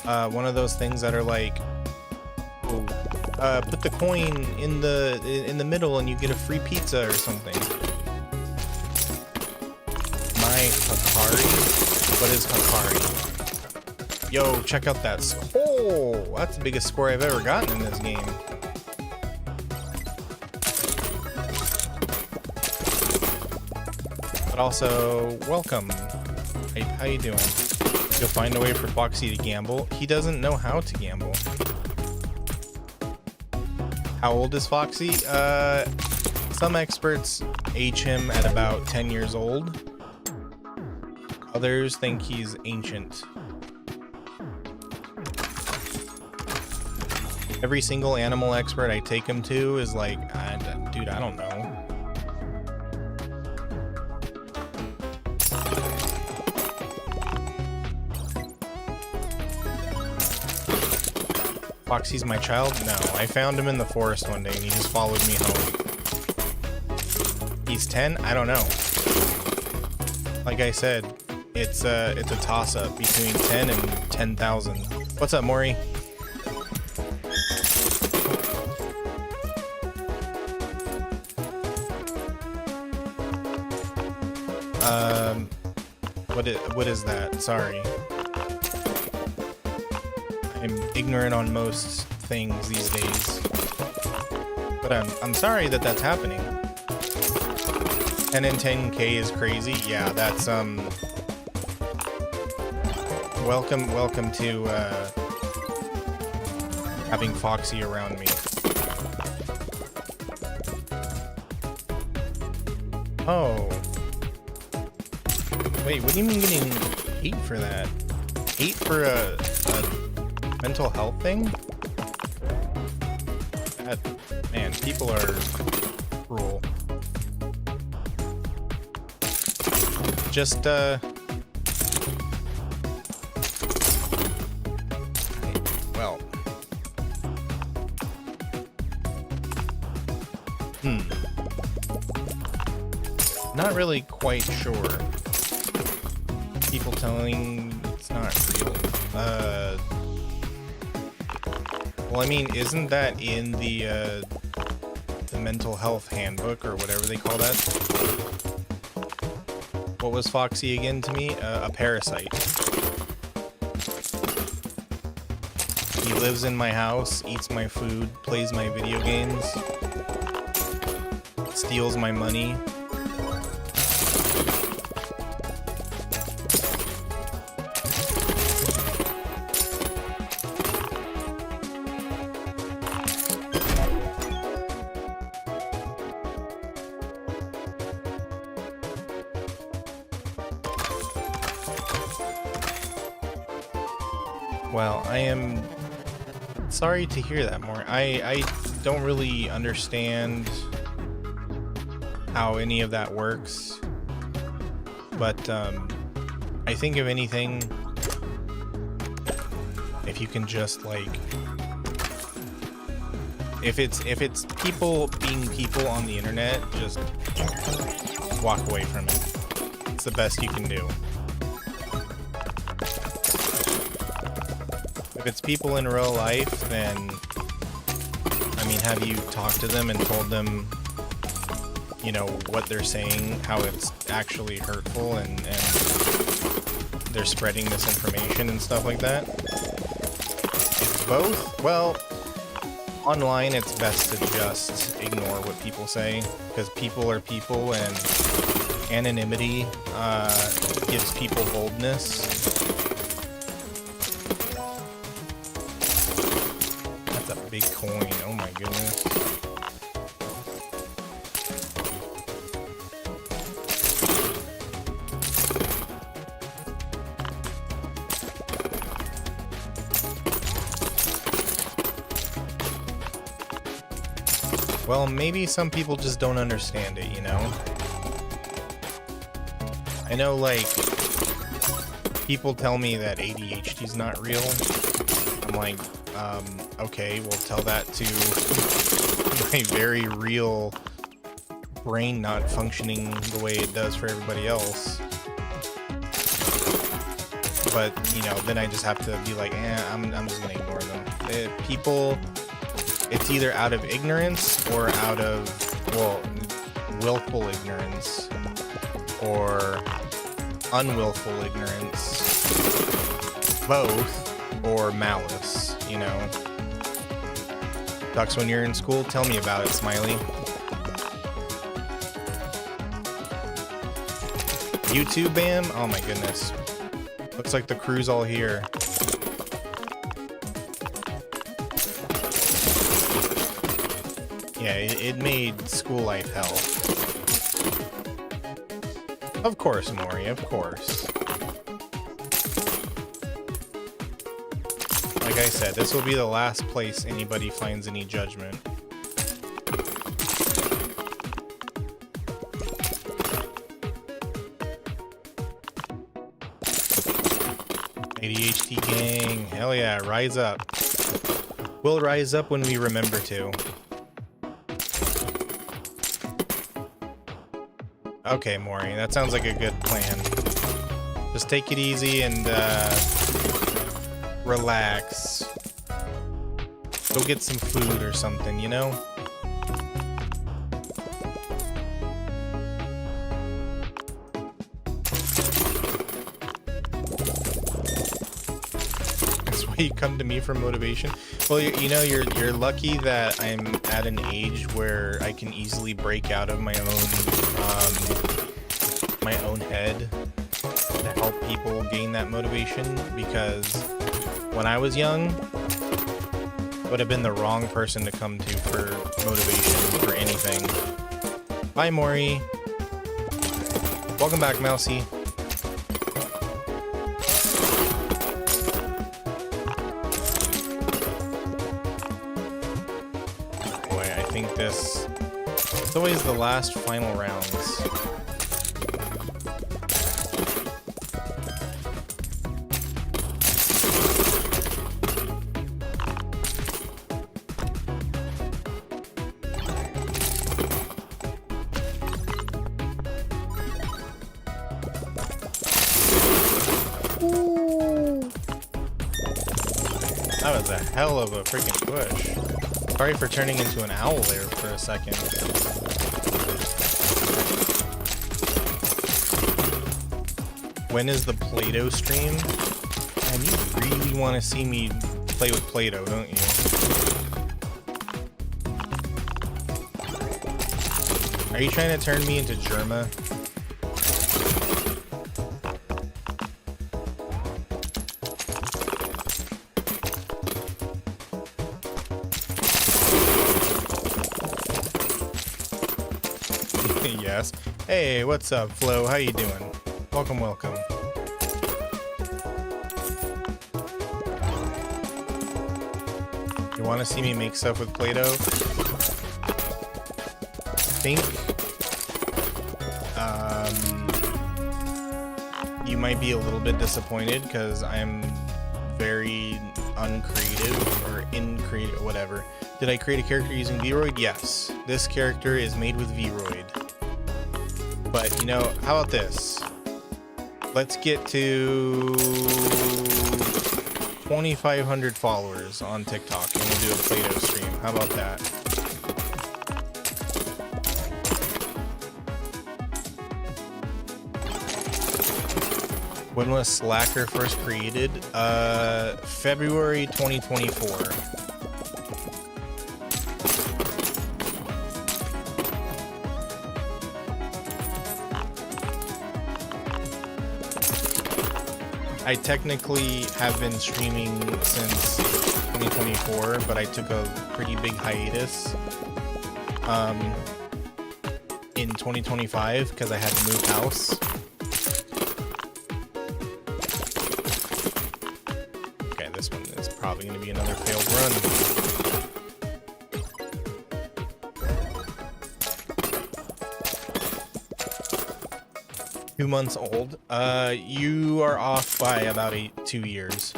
one of those things that are like, oh, put the coin in the middle and you get a free pizza or something. My Hakari? What is Hakari? Yo, check out that score. Oh, that's the biggest score I've ever gotten in this game. But also, welcome. How you doing? You'll find a way for Foxy to gamble. He doesn't know how to gamble. How old is Foxy? Some experts age him at about 10 years old. Others think he's ancient. Every single animal expert I take him to is like, dude, I don't know. Foxy's my child? No, I found him in the forest one day and he just followed me home. He's 10? I don't know. Like I said, it's a toss-up between 10 and 10,000. What's up, Maury? What is that? Sorry. I'm ignorant on most things these days. But I'm sorry that that's happening. 10 and 10K is crazy. Yeah, that's welcome to having Foxy around me. Oh. Wait, what do you mean getting hate for that? Hate for a mental health thing? Man, people are cruel. Just, well. Not really quite sure. People telling it's not real. Well, I mean, isn't that in the mental health handbook or whatever they call that? What was Foxy again to me? A parasite. He lives in my house, eats my food, plays my video games, steals my money. Well, I am sorry to hear that, more. I don't really understand how any of that works, but I think if anything, if you can just like, if it's people being people on the internet, just walk away from it. It's the best you can do. If it's people in real life, then, I mean, have you talked to them and told them, you know, what they're saying, how it's actually hurtful, and they're spreading misinformation and stuff like that? It's both? Well, online it's best to just ignore what people say, because people are people, and anonymity gives people boldness. Big coin, oh my goodness. Well, maybe some people just don't understand it, you know? I know, like, people tell me that ADHD's not real. I'm like, okay, we'll tell that to my very real brain not functioning the way it does for everybody else. but you know, then I just have to be like, I'm just gonna ignore them. People, it's either out of ignorance or out of, well, willful ignorance or unwillful ignorance, both, or malice, you know. Ducks, when you're in school, tell me about it, Smiley. YouTube bam? Oh my goodness. Looks like the crew's all here. Yeah, it made school life hell. Of course, Maury, of course. Like I said, this will be the last place anybody finds any judgment. ADHD gang, hell yeah, rise up. We'll rise up when we remember to. Okay, Maury, that sounds like a good plan. Just take it easy and relax. Go get some food or something, you know? That's why you come to me for motivation. Well, you know, you're lucky that I'm at an age where I can easily break out of my own head to help people gain that motivation, because when I was young, I would have been the wrong person to come to for motivation for anything. Bye, Maury. Welcome back, Mousy. Boy, I think it's always the last final rounds. That was a hell of a freaking push. Sorry for turning into an owl there for a second. When is the Play-Doh stream? Man, you really want to see me play with Play-Doh, don't you? Are you trying to turn me into Germa? Yes. Hey, what's up, Flo? How you doing? Welcome, welcome. You want to see me make stuff with Play-Doh? I think you might be a little bit disappointed because I'm very uncreative or increative, whatever. Did I create a character using Vroid? Yes. This character is made with Vroid. But, you know, how about this? Let's get to 2,500 followers on TikTok and we'll do a Play-Doh stream. How about that? When was Slacker first created? February 2024. I technically have been streaming since 2024, but I took a pretty big hiatus in 2025 because I had to move house. Okay, this one is probably going to be another failed run. 2 months old. You are off by about 2 years.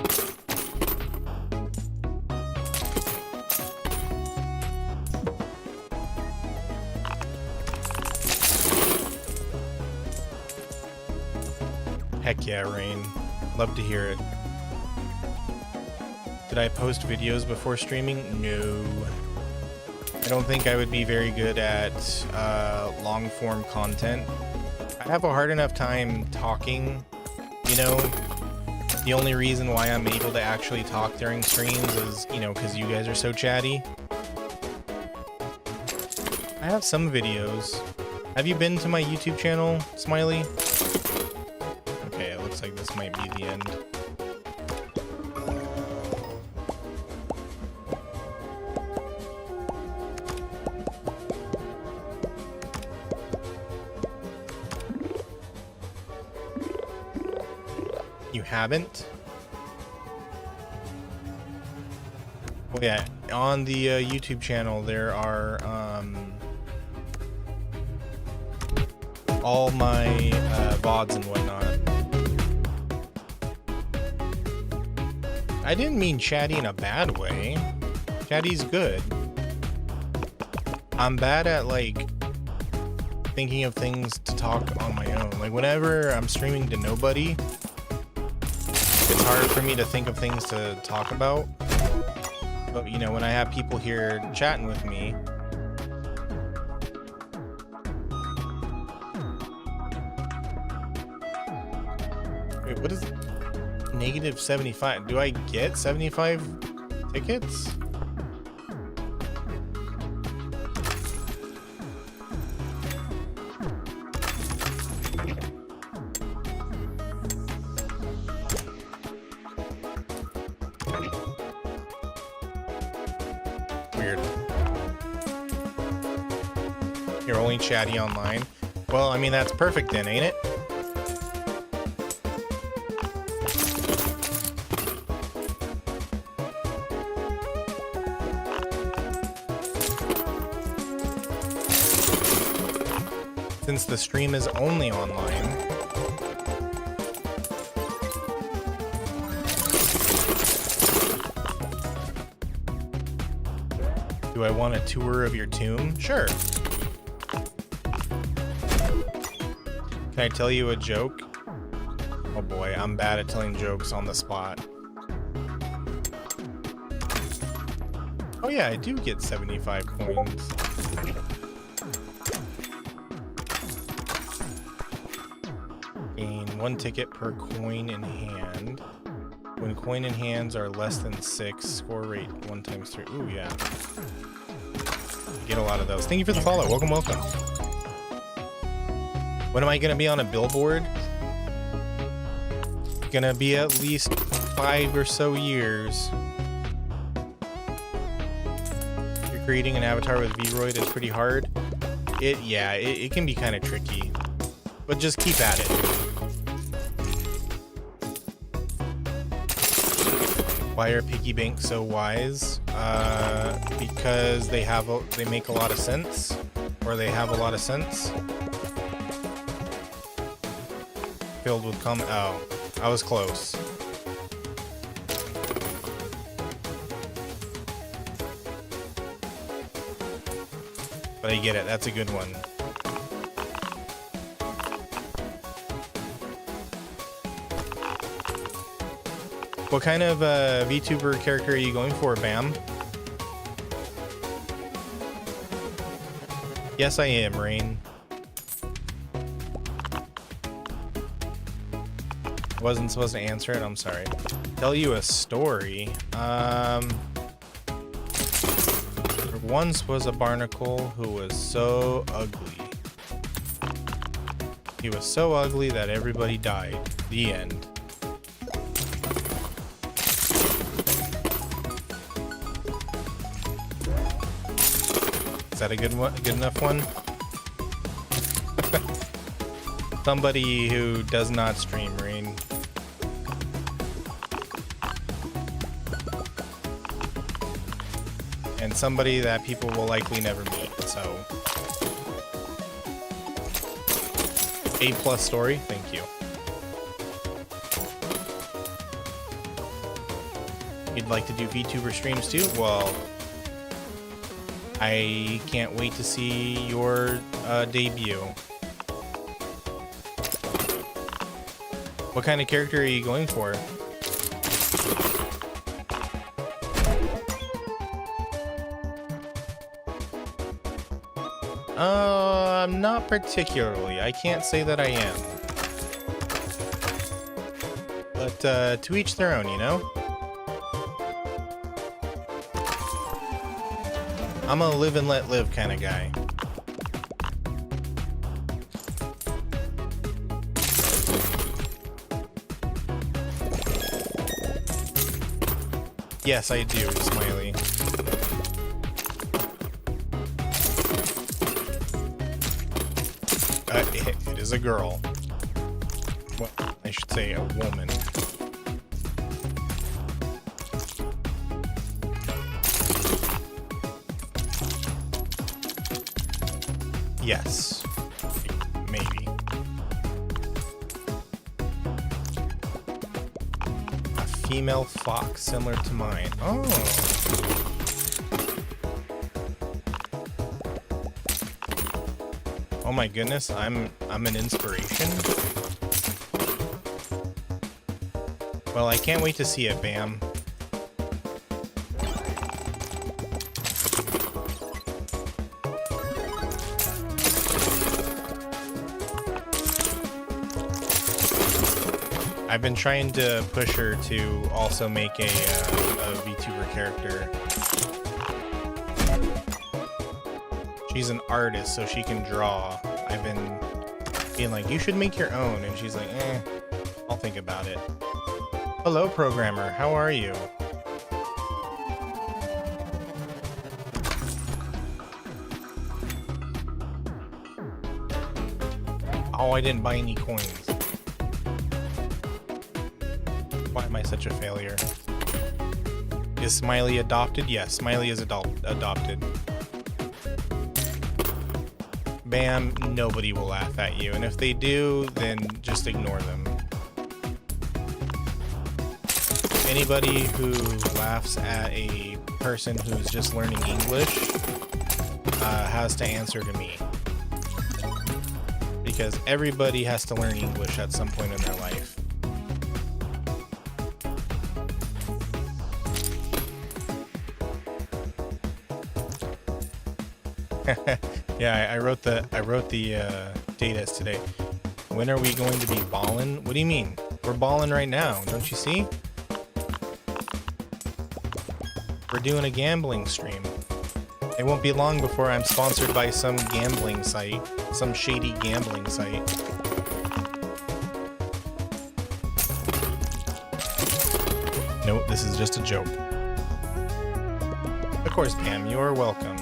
Heck yeah, Rain. Love to hear it. Did I post videos before streaming? No. I don't think I would be very good at long form content. I have a hard enough time talking, you know. The only reason why I'm able to actually talk during streams is, you know, because you guys are so chatty. I have some videos. Have you been to my YouTube channel, Smiley? Okay, it looks like this might be the end. You haven't? Well, yeah, on the YouTube channel there are all my VODs and whatnot. I didn't mean chatty in a bad way. Chatty's good. I'm bad at like thinking of things to talk on my own. Like whenever I'm streaming to nobody, it's hard for me to think of things to talk about. But you know, when I have people here chatting with me, wait, what is negative 75? Do I get 75 tickets? Weird. You're only chatty online? Well, I mean, that's perfect then, ain't it? Since the stream is only online. Do I want a tour of your tomb? Sure. Can I tell you a joke? Oh boy, I'm bad at telling jokes on the spot. Oh yeah, I do get 75 coins. Gain 1 ticket per coin in hand. When coin in hands are less than 6, score rate 1 times 3. Ooh, yeah. Get a lot of those. Thank you for the follow. Welcome, welcome. When am I gonna be on a billboard? Gonna be at least 5 or so years. You're creating an avatar with Vroid is pretty hard. It can be kind of tricky, but just keep at it. Why are piggy banks so wise? Because they make a lot of sense, or they have a lot of sense. Filled with oh, I was close. But I get it, that's a good one. What kind of VTuber character are you going for, Bam? Yes, I am, Rain. Wasn't supposed to answer it, I'm sorry. Tell you a story. There once was a barnacle who was so ugly. He was so ugly that everybody died. The end. Is that a good one? Good enough one? Somebody who does not stream, Rain. And somebody that people will likely never meet, so. A+ story, thank you. You'd like to do VTuber streams too? Well, I can't wait to see your debut. What kind of character are you going for? Not particularly. I can't say that I am. But, to each their own, you know? I'm a live and let live kind of guy. Yes, I do, Smiley. It is a girl. Well, I should say a woman. Yes. Maybe. A female fox similar to mine. Oh. Oh my goodness, I'm an inspiration. Well, I can't wait to see it, Bam. I've been trying to push her to also make a VTuber character. She's an artist, so she can draw. I've been being like, you should make your own, and she's like, I'll think about it. Hello, programmer. How are you? Oh, I didn't buy any coins. Why am I such a failure? Is Smiley adopted? Yes, Smiley is adopted. Bam, nobody will laugh at you, and if they do, then just ignore them. Anybody who laughs at a person who's just learning English has to answer to me. Because everybody has to learn English at some point in their life. Yeah, I wrote the data today. When are we going to be ballin'? What do you mean? We're ballin' right now, don't you see? We're doing a gambling stream. It won't be long before I'm sponsored by some gambling site, some shady gambling site. Nope, this is just a joke. Of course, Pam, you are welcome.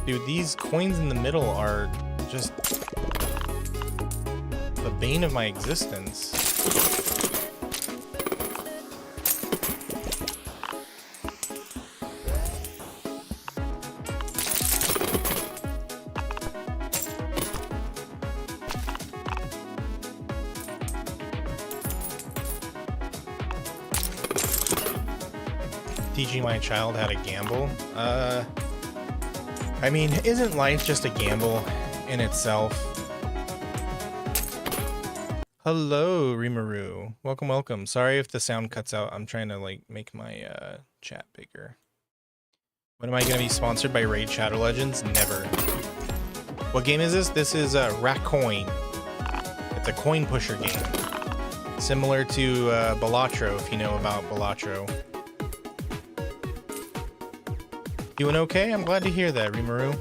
Dude, these coins in the middle are just the bane of my existence. Teaching my child how to gamble? I mean, isn't life just a gamble in itself? Hello, Rimaru. Welcome, welcome. Sorry if the sound cuts out. I'm trying to, like, make my chat bigger. When am I going to be sponsored by Raid Shadow Legends? Never. What game is this? This is Raccoin. It's a coin pusher game. Similar to Balatro, if you know about Balatro. Doing okay? I'm glad to hear that, Rimaru.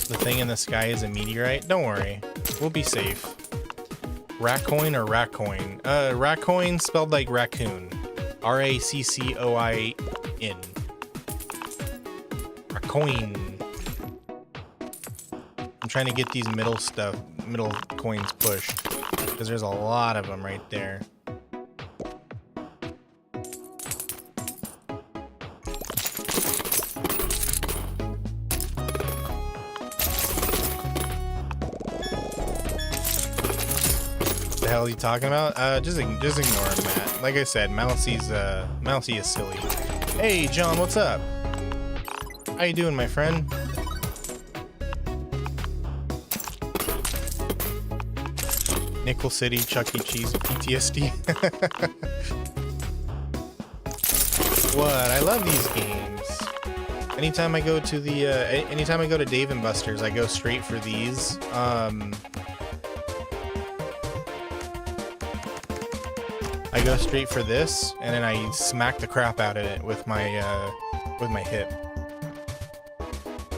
The thing in the sky is a meteorite? Don't worry. We'll be safe. Raccoin or Raccoin? Raccoin spelled like raccoon. R-A-C-C-O-I-N. Raccoin. I'm trying to get these middle coins pushed. Because there's a lot of them right there. the hell are you talking about? Just ignore him, Matt. Like I said, Mousy is silly. Hey, John, what's up? How you doing, my friend? Nickel City, Chuck E. Cheese, PTSD. What? I love these games. Anytime I go to the, anytime I go to Dave & Buster's, I go straight for these. I go straight for this, and then I smack the crap out of it with my hip.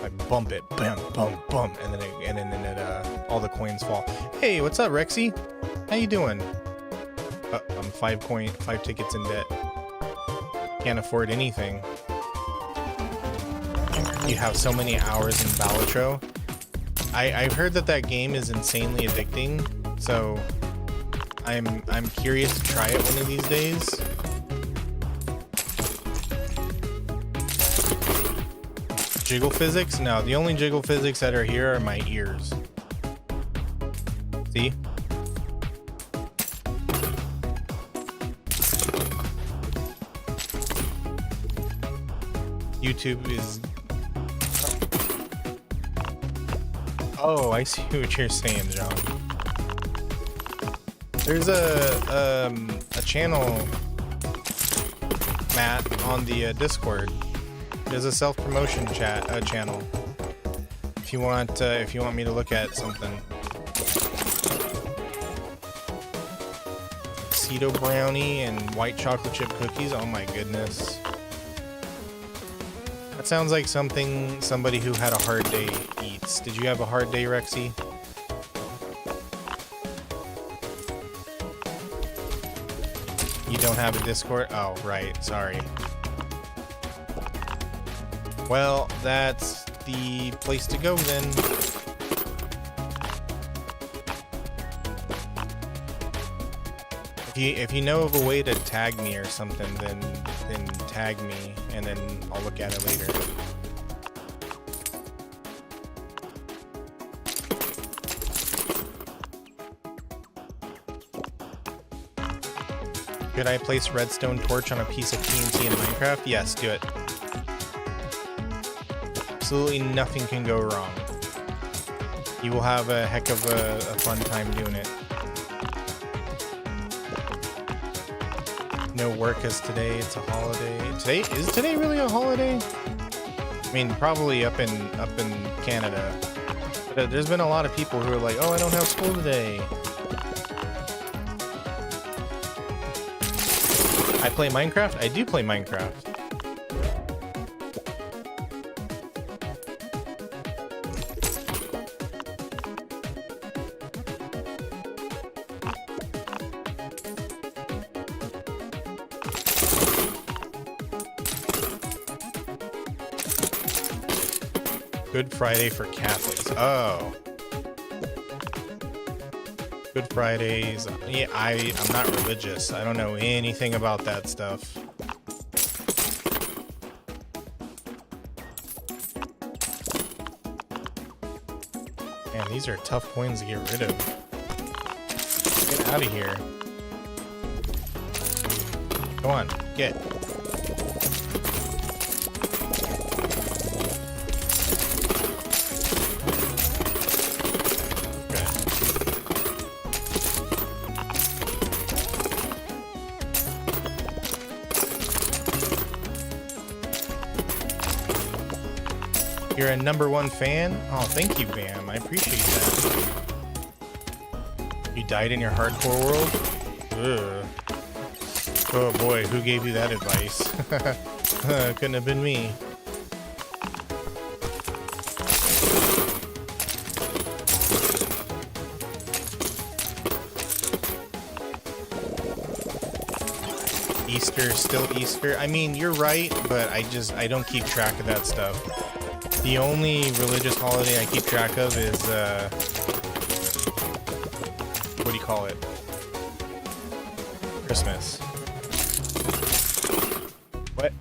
I bump it, bam, bump, bump, and then all the coins fall. Hey, what's up, Rexy? How you doing? I'm 5 tickets in debt. Can't afford anything. You have so many hours in Balatro. I've heard that game is insanely addicting, so I'm curious to try it one of these days. Jiggle physics? No, the only jiggle physics that are here are my ears. See? YouTube is... Oh, I see what you're saying, John. There's a channel, Matt, on the Discord. There's a self-promotion channel. If you want me to look at something. Cedo brownie and white chocolate chip cookies. Oh my goodness. That sounds like something somebody who had a hard day eats. Did you have a hard day, Rexy? You don't have a Discord? Oh, right. Sorry. Well, that's the place to go then. If you know of a way to tag me or something, then tag me, and then I'll look at it later. Could I place redstone torch on a piece of TNT in Minecraft? Yes, do it. Absolutely nothing can go wrong. You will have a heck of a fun time doing it. No work as today, it's a holiday. Is today really a holiday? I mean, probably up in Canada. But there's been a lot of people who are like, oh, I don't have school today. I play Minecraft? I do play Minecraft. Good Friday for Catholics. Oh. Good Fridays. Yeah, I'm not religious. I don't know anything about that stuff. Man, these are tough coins to get rid of. Get out of here. Go on, get. You're a #1 fan? Oh, thank you, Bam. I appreciate that. You died in your hardcore world? Ugh. Oh boy, who gave you that advice? Couldn't have been me. Easter, still Easter? I mean, you're right, but I don't keep track of that stuff. The only religious holiday I keep track of is, what do you call it? Christmas. What?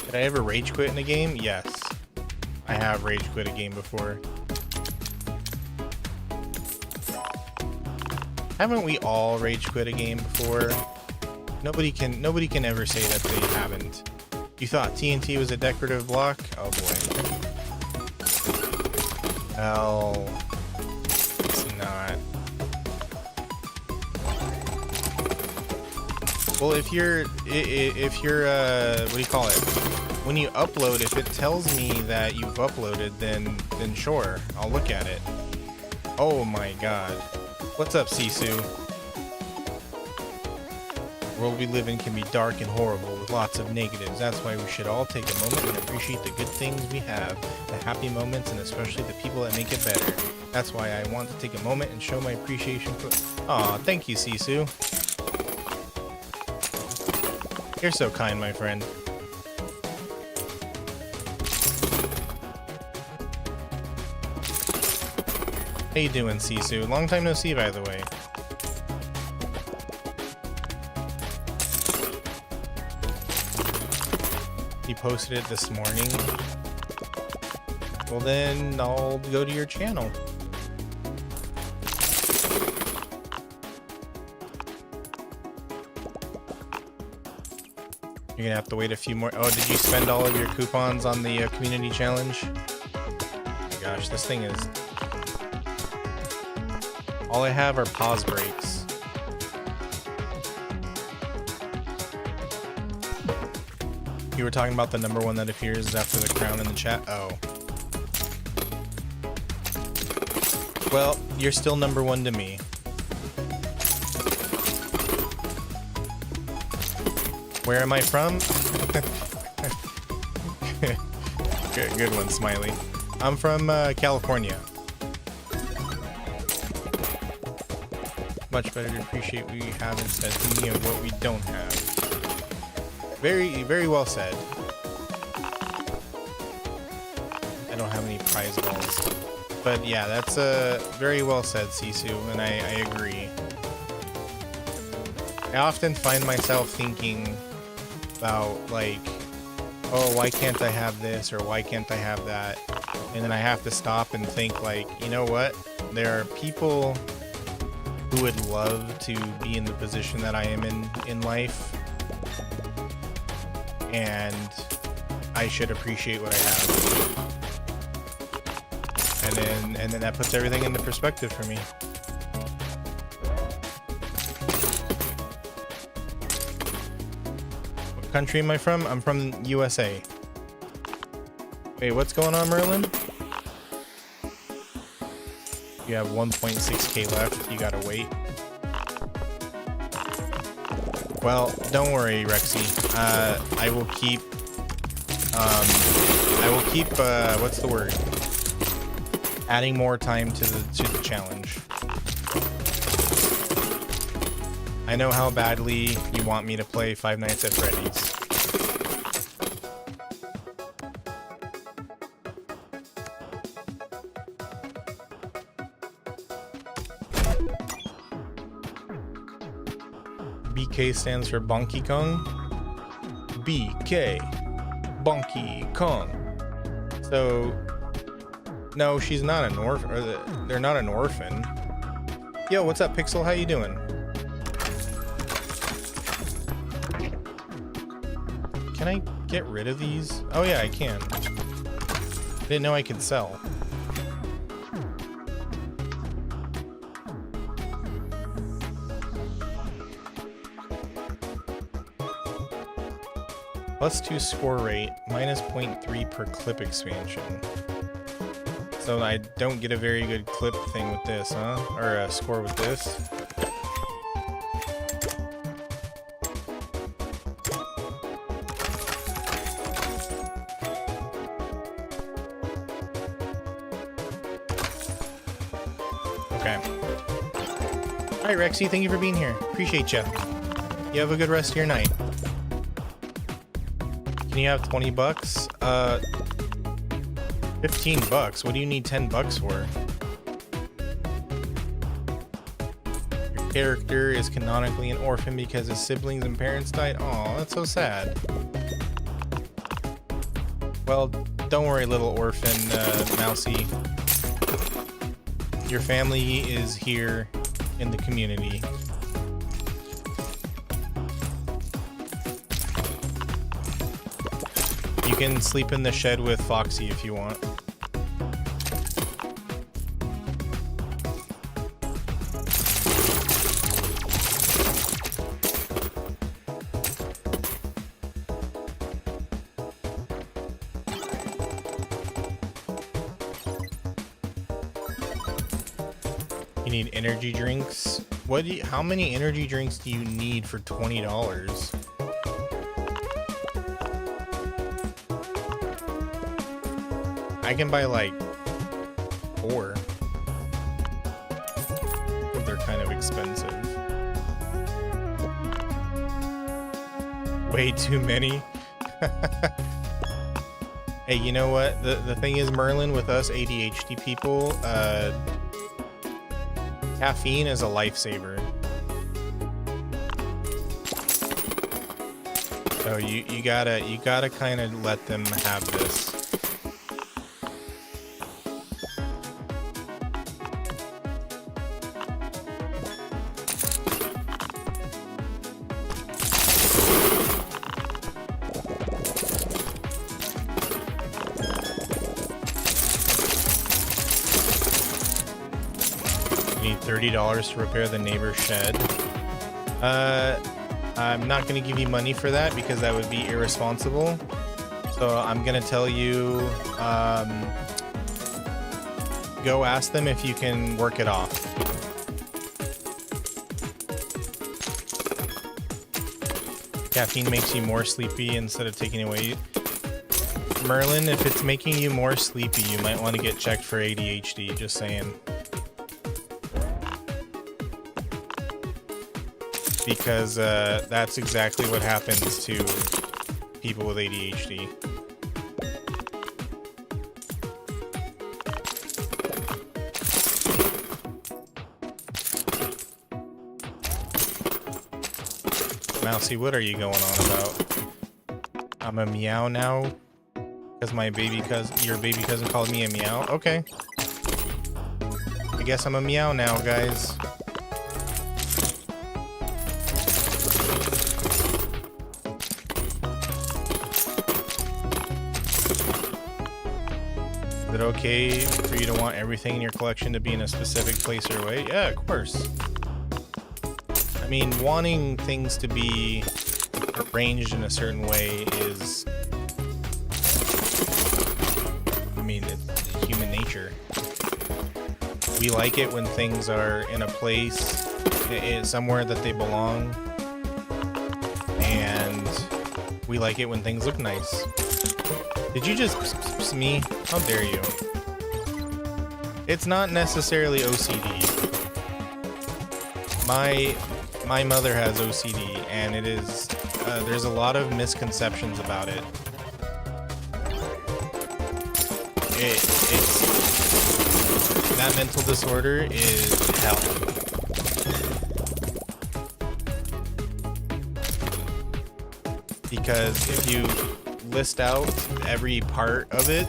Did I ever rage quit in a game? Yes. I have rage quit a game before. Haven't we all rage quit a game before? Nobody can ever say that they haven't. You thought TNT was a decorative block? Oh boy. Hell, it's not. Well, if you're what do you call it? When you upload, if it tells me that you've uploaded, then sure, I'll look at it. Oh my god. What's up, Sisu? The world we live in can be dark and horrible with lots of negatives. That's why we should all take a moment and appreciate the good things we have, the happy moments, and especially the people that make it better. That's why I want to take a moment and show my appreciation for... Aw, thank you, Sisu. You're so kind, my friend. How you doing, Sisu? Long time no see, by the way. He posted it this morning. Well, then I'll go to your channel. You're gonna have to wait a few more. Oh, did you spend all of your coupons on the community challenge? Oh my gosh, this thing is... All I have are pause breaks. You were talking about the number one that appears after the crown in the chat? Oh. Well, you're still number one to me. Where am I from? Good one, Smiley. I'm from California. Much better to appreciate what we have instead of thinking of what we don't have. Very, very well said. I don't have any prize balls. But yeah, that's very well said, Sisu, and I agree. I often find myself thinking about, like, oh, why can't I have this, or why can't I have that? And then I have to stop and think, like, you know what? There are people who would love to be in the position that I am in life, and I should appreciate what I have. And then that puts everything into perspective for me. What country am I from? I'm from USA. Wait, what's going on, Merlin? You have 1.6k left. You gotta wait. Well, don't worry, Rexy. I will keep. What's the word? Adding more time to the challenge. I know how badly you want me to play Five Nights at Freddy's. BK stands for Bonky Kong. BK. Bonky Kong. So, no, she's not an orphan. They're not an orphan. Yo, what's up, Pixel? How you doing? Can I get rid of these? Oh yeah, I can. Didn't know I could sell. +2 score rate, -0.3 per clip expansion. So I don't get a very good clip thing with this, huh? Or a score with this. Okay. Alright, Rexy, thank you for being here. Appreciate you. You have a good rest of your night. Can you have 20 bucks? 15 bucks? What do you need 10 bucks for? Your character is canonically an orphan because his siblings and parents died? Aw, that's so sad. Well, don't worry, little orphan Mousy. Your family is here in the community. You can sleep in the shed with Foxy if you want. You need energy drinks. How many energy drinks do you need for $20? I can buy like 4. But they're kind of expensive. Way too many. Hey, you know what? The thing is, Merlin, with us ADHD people, caffeine is a lifesaver. So you gotta kind of let them have this. $30 to repair the neighbor's shed. I'm not going to give you money for that because that would be irresponsible. So I'm going to tell you, go ask them if you can work it off. Caffeine makes you more sleepy instead of taking away. Merlin, if it's making you more sleepy, you might want to get checked for ADHD, just saying. Because that's exactly what happens to people with ADHD. Mousy, what are you going on about? I'm a meow now because your baby cousin called me a meow. Okay. I guess I'm a meow now, guys. Is it okay for you to want everything in your collection to be in a specific place or way? Yeah, of course. I mean, wanting things to be arranged in a certain way is... I mean, it's human nature. We like it when things are in a place, somewhere that they belong. And we like it when things look nice. Did you just pss me? How dare you? It's not necessarily OCD. My mother has OCD, and it is there's a lot of misconceptions about it. It's that mental disorder is hell. Because if you list out every part of it,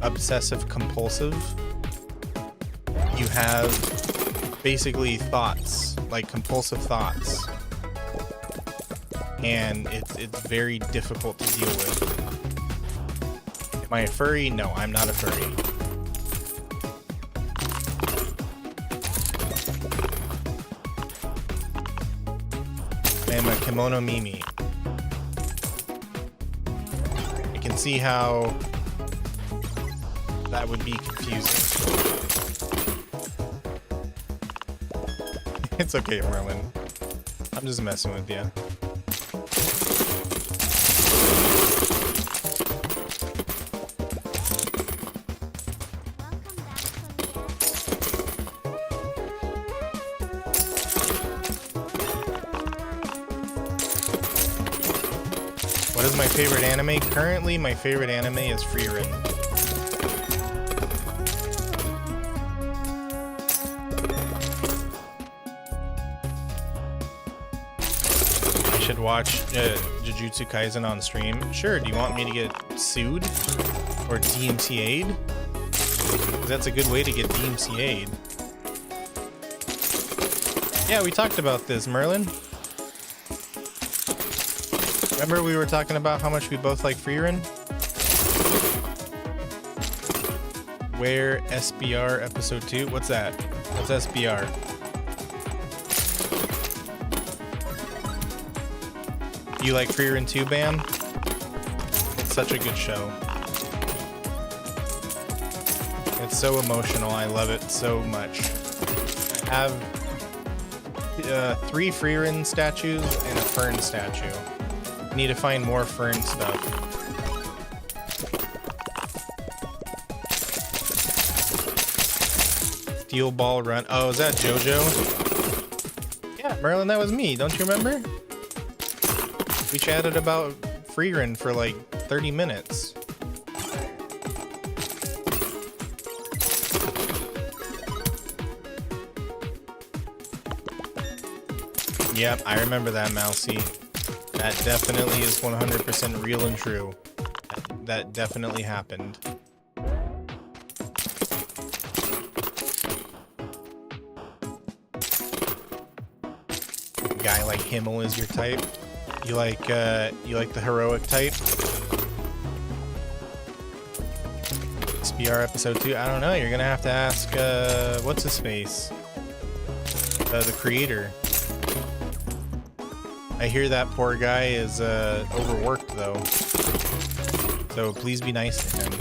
obsessive compulsive, you have basically thoughts, like compulsive thoughts, and it's very difficult to deal with. Am I a furry? No, I'm not a furry. I am a kimono Mimi. I can see how that would be confusing. It's okay, Merlin. I'm just messing with you. What is my favorite anime? Currently, my favorite anime is Frieren. I should watch Jujutsu Kaisen on stream. Sure, do you want me to get sued? Or DMCA'd? Because that's a good way to get DMCA'd. Yeah, we talked about this, Merlin. Remember we were talking about how much we both like Freerun? Where SBR episode 2? What's that? What's SBR? You like Freerun 2, Bam? It's such a good show. It's so emotional. I love it so much. I have 3 Freerun statues and a Fern statue. Need to find more Fern stuff. Steel Ball Run. Oh, is that JoJo? Yeah, Merlin, that was me. Don't you remember? We chatted about Freerun for like 30 minutes. Yep, I remember that, Mousy. That definitely is 100% real and true. That definitely happened. A guy like Himmel is your type. You like the heroic type? SBR episode 2? I don't know. You're gonna have to ask what's his face? The creator. I hear that poor guy is overworked though, so please be nice to him.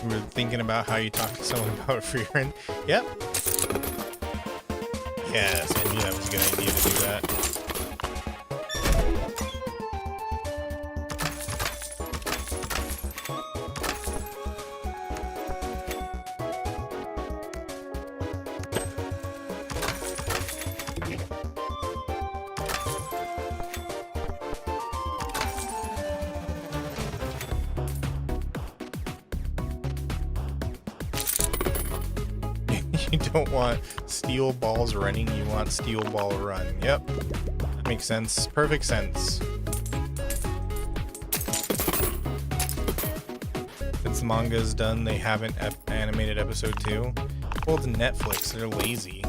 We were thinking about how you talk to someone about Freerun. Yep. Yes, I knew that was a good idea to do that. You don't want steel balls running, you want steel ball run. Yep. That makes sense. Perfect sense. Since the manga's done, they haven't animated episode 2. Well, it's Netflix. They're lazy.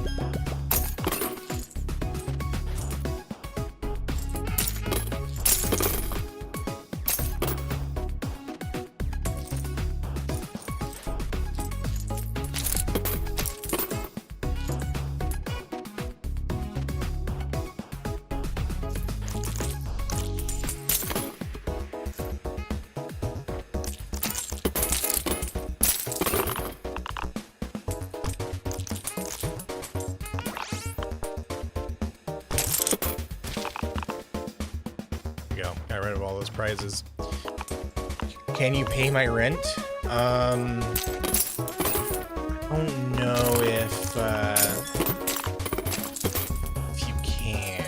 Go. Got rid of all those prizes. Can you pay my rent? I don't know if you can.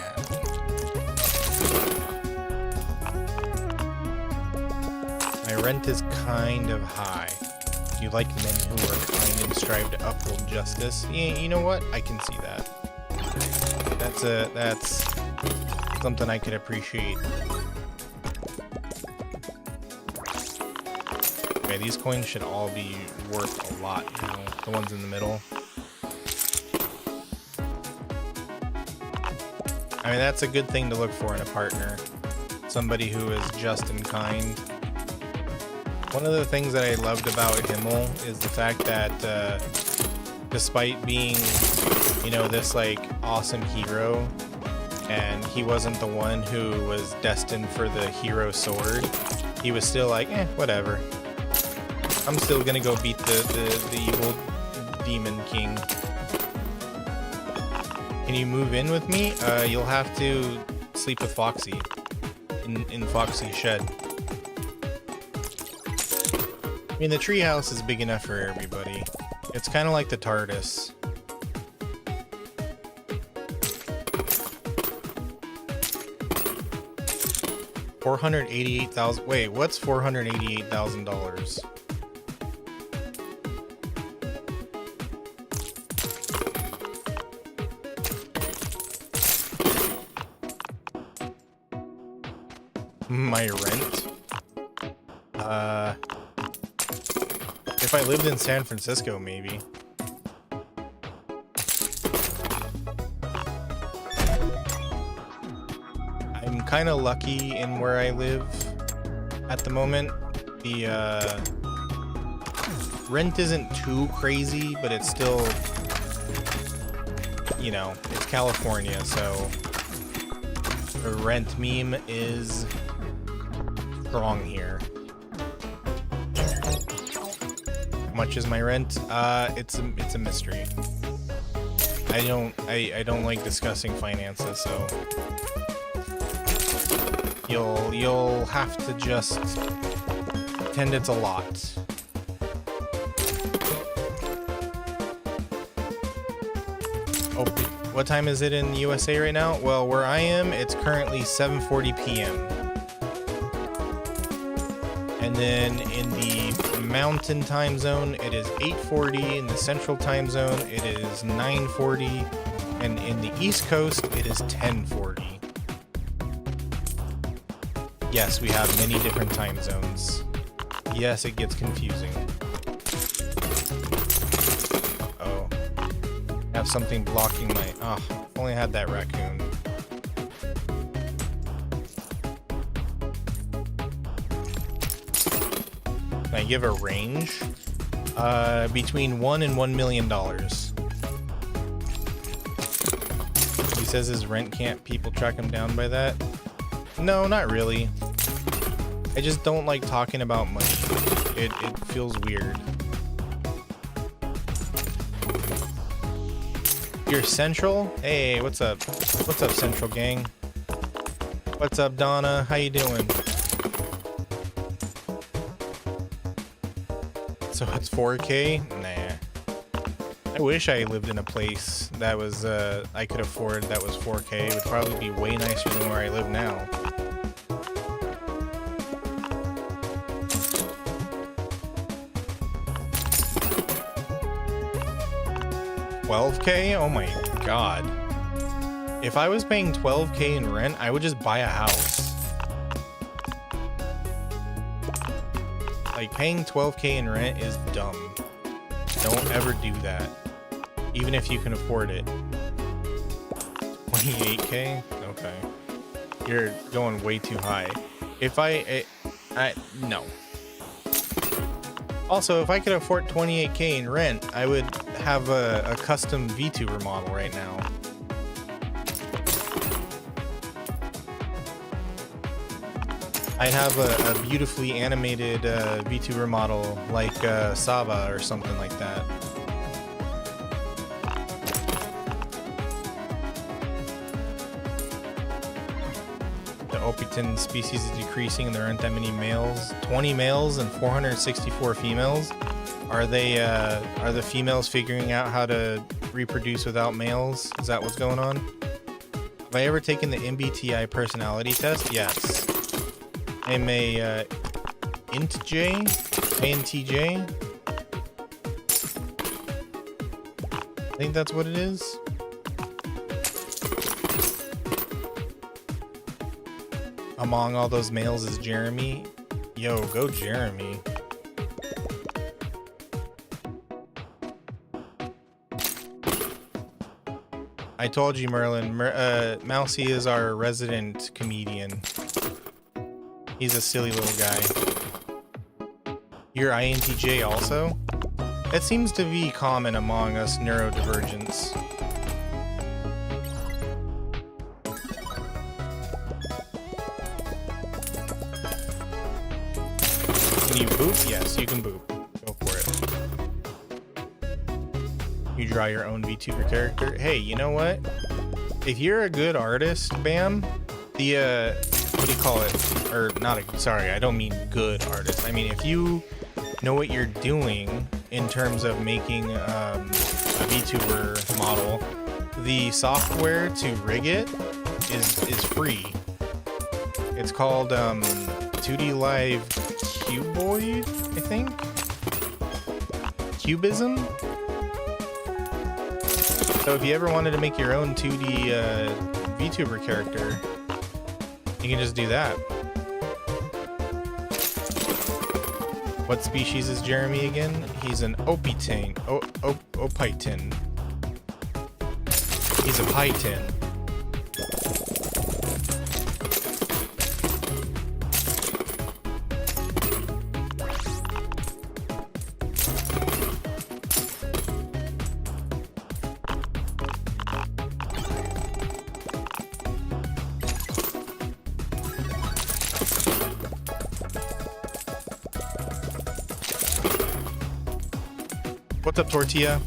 My rent is kind of high. You like men who are kind and strive to uphold justice. Yeah, you know what? I can see that. That's something I could appreciate. Okay, these coins should all be worth a lot, you know, the ones in the middle. I mean, that's a good thing to look for in a partner. Somebody who is just and kind. One of the things that I loved about Himmel is the fact that despite being, you know, this like awesome hero, and he wasn't the one who was destined for the hero sword, he was still like, whatever. I'm still gonna go beat the evil demon king. Can you move in with me? You'll have to sleep with Foxy in Foxy's shed. I mean, the treehouse is big enough for everybody. It's kind of like the TARDIS. $488,000. Wait, what's $488,000? My rent? If I lived in San Francisco, maybe. I'm kind of lucky in where I live at the moment. The rent isn't too crazy, but it's still, you know, it's California, so the rent meme is strong here. How much is my rent? It's a mystery. I don't like discussing finances, so you'll have to just pretend it's a lot. Oh, what time is it in the USA right now? Well, where I am, it's currently 7:40 p.m. And then in the Mountain time zone, it is 8:40. In the Central time zone, it is 9:40. And in the East Coast, it is 10:40. Yes, we have many different time zones. Yes, it gets confusing. Uh-oh. I have something blocking my... Oh, if only I had that raccoon. Can I give a range? Between $1 and $1 million. He says his rent can't people track him down by that? No, not really. I just don't like talking about money. It feels weird. You're Central? Hey, what's up? What's up, Central gang? What's up, Donna? How you doing? So it's 4K? Nah. I wish I lived in a place that was, I could afford that was 4K. It would probably be way nicer than where I live now. $12K? Oh my god. If I was paying $12K in rent, I would just buy a house. Like, paying $12K in rent is dumb. Don't ever do that. Even if you can afford it. $28K? Okay. You're going way too high. If no. Also, if I could afford $28K in rent, I would have a custom Vtuber model right now. I'd have a beautifully animated Vtuber model like Saba or something like that. The Opiton species is decreasing and there aren't that many males. 20 males and 464 females. Are the females figuring out how to reproduce without males? Is that what's going on? Have I ever taken the MBTI personality test? Yes. I'm a INTJ. INTJ. I think that's what it is. Among all those males is Jeremy. Yo, go Jeremy. I told you, Merlin. Mousy is our resident comedian. He's a silly little guy. You're INTJ also? That seems to be common among us neurodivergents. Can you boop? Yes, you can boop. Go for it. You draw your own VTuber character. Hey, you know what? If you're a good artist, Bam, the what do you call it? Or not a, sorry, I don't mean good artist. I mean, if you know what you're doing in terms of making a VTuber model, the software to rig it is free. It's called 2D Live Cuboid, I think? Cubism? So if you ever wanted to make your own 2D VTuber character, you can just do that. What species is Jeremy again? He's an opitin. Opitin. He's a python. What's up, Tortilla?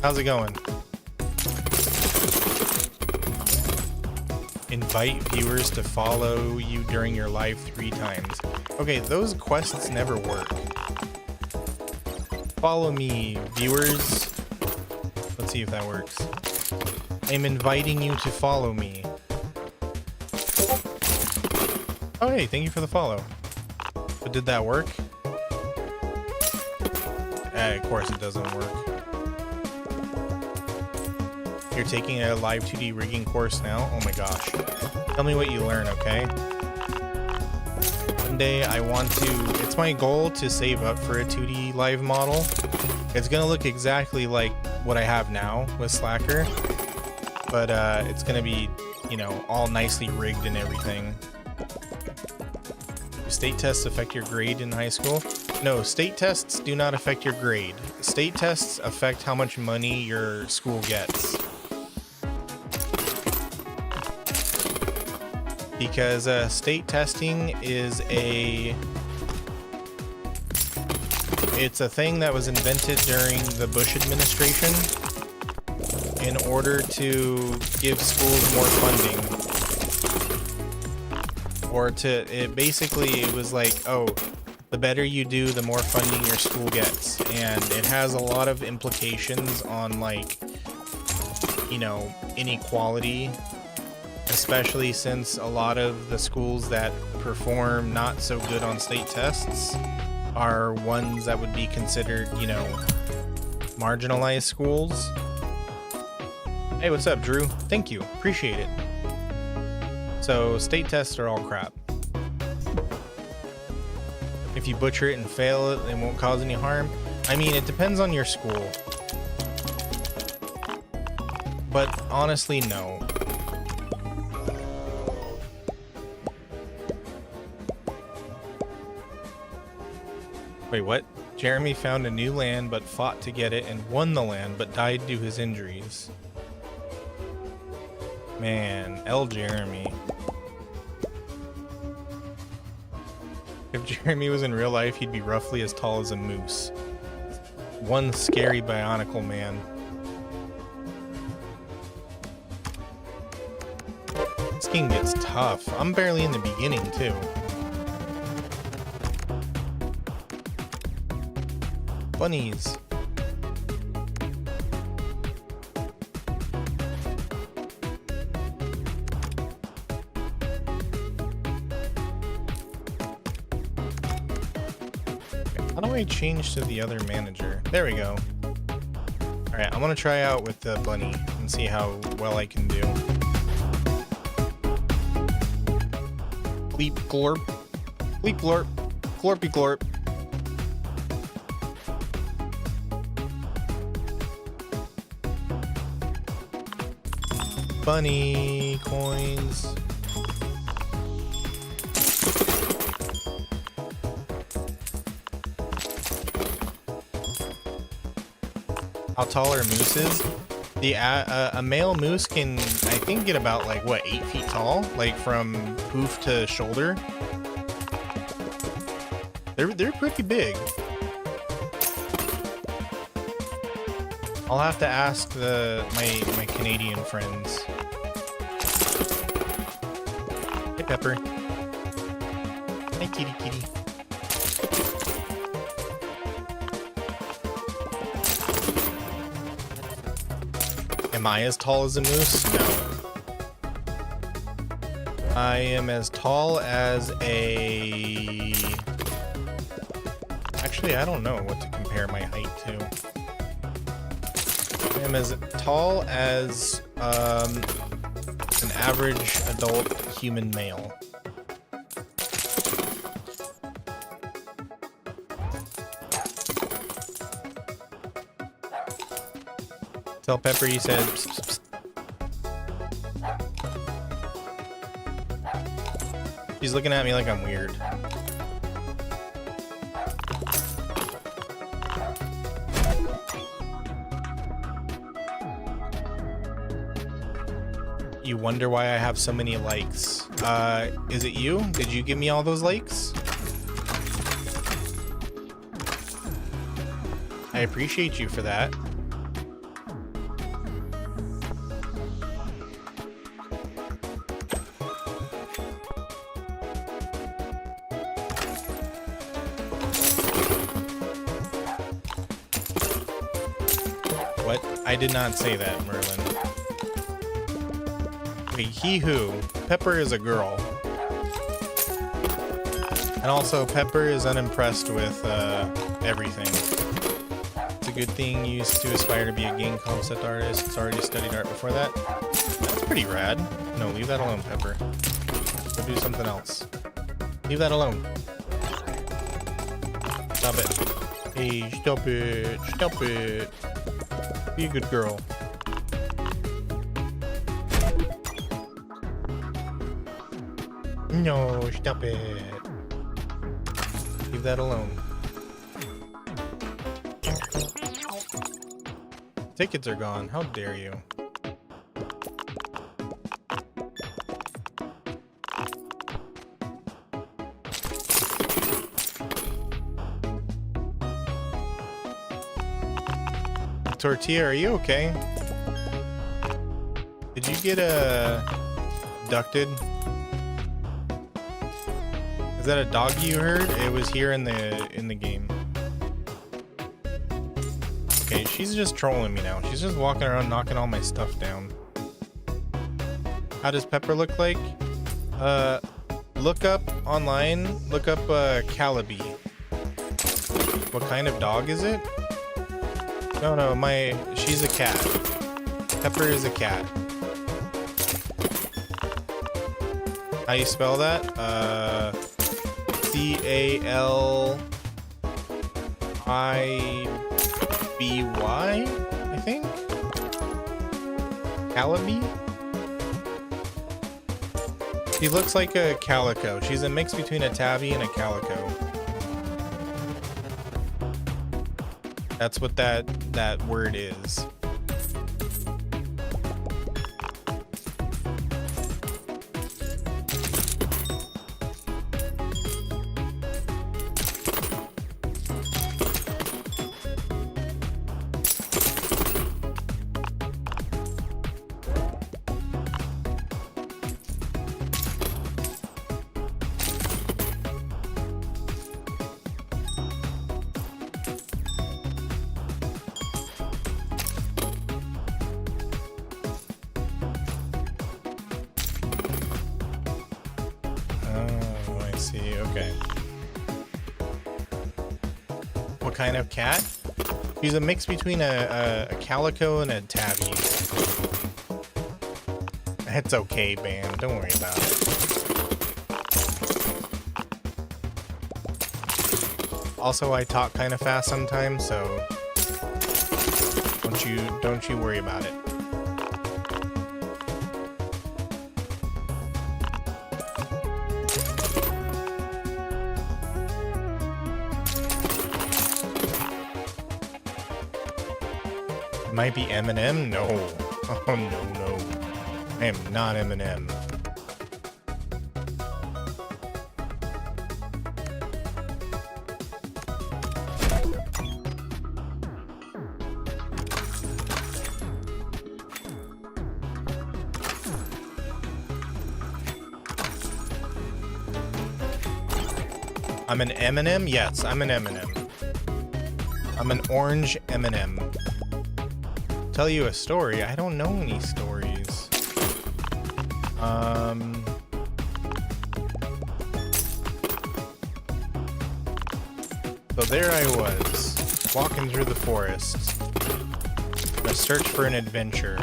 How's it going? Invite viewers to follow you during your live 3 times. Okay, those quests never work. Follow me, viewers. Let's see if that works. I'm inviting you to follow me. Oh, hey, thank you for the follow. But did that work? Of course it doesn't work. You're taking a live 2D rigging course now? Oh my gosh. Tell me what you learn, okay? One day I want to... It's my goal to save up for a 2D live model. It's gonna look exactly like what I have now with Slacker. But it's gonna be, you know, all nicely rigged and everything. Do state tests affect your grade in high school? No, state tests do not affect your grade. State tests affect how much money your school gets. Because state testing is it's a thing that was invented during the Bush administration in order to give schools more funding. Or it was like, oh, the better you do, the more funding your school gets. And it has a lot of implications on, like, you know, inequality, especially since a lot of the schools that perform not so good on state tests are ones that would be considered, you know, marginalized schools. Hey, what's up, Drew? Thank you. Appreciate it. So, state tests are all crap. If you butcher it and fail it, it won't cause any harm. I mean, it depends on your school. But honestly, no. Wait, what? Jeremy found a new land but fought to get it and won the land but died due to his injuries. Man, Jeremy. If Jeremy was in real life, he'd be roughly as tall as a moose. One scary bionicle man. This game gets tough. I'm barely in the beginning, too. Bunnies. How do I change to the other manager? There we go. Alright, I'm gonna try out with the bunny and see how well I can do. Bleep glorp. Bleep glorp. Glorpy glorp. Bunny coins. How tall are mooses? A male moose can, I think, get about, like, what, 8 feet tall? Like, from hoof to shoulder? They're pretty big. I'll have to ask my Canadian friends. Hey, Pepper. Hi, kitty kitty. Am I as tall as a moose? No. I am as tall as a... Actually, I don't know what to compare my height to. I am as tall as an average adult human male. Tell Pepper you said psst, psst, psst. She's looking at me like I'm weird. You wonder why I have so many likes. Is it you? Did you give me all those likes? I appreciate you for that. What? I did not say that, Merlin. Wait, he who? Pepper is a girl. And also, Pepper is unimpressed with everything. It's a good thing you used to aspire to be a game concept artist. It's already studied art before that. That's pretty rad. No, leave that alone, Pepper. Go do something else. Leave that alone. Stop it. Hey, stop it. Stop it. Be a good girl. No, stop it. Leave that alone. Tickets are gone. How dare you? Tortilla, are you okay? Did you get abducted? Is that a dog you heard? It was here in the game. Okay, she's just trolling me now. She's just walking around knocking all my stuff down. How does Pepper look like? Look up online. Look up Calabi. What kind of dog is it? No, she's a cat. Pepper is a cat. How you spell that? C-A-L-I-B-Y, I think? Calabi? She looks like a calico. She's a mix between a tabby and a calico. That's what that word is. Okay. What kind of cat? She's a mix between a calico and a tabby. It's okay, Bam. Don't worry about it. Also, I talk kind of fast sometimes, so don't you worry about it. Might be Eminem? No. Oh, no. I am not Eminem. I'm an Eminem? Yes, I'm an Eminem. I'm an orange Eminem. Tell you a story? I don't know any stories. So there I was, walking through the forest, in a search for an adventure,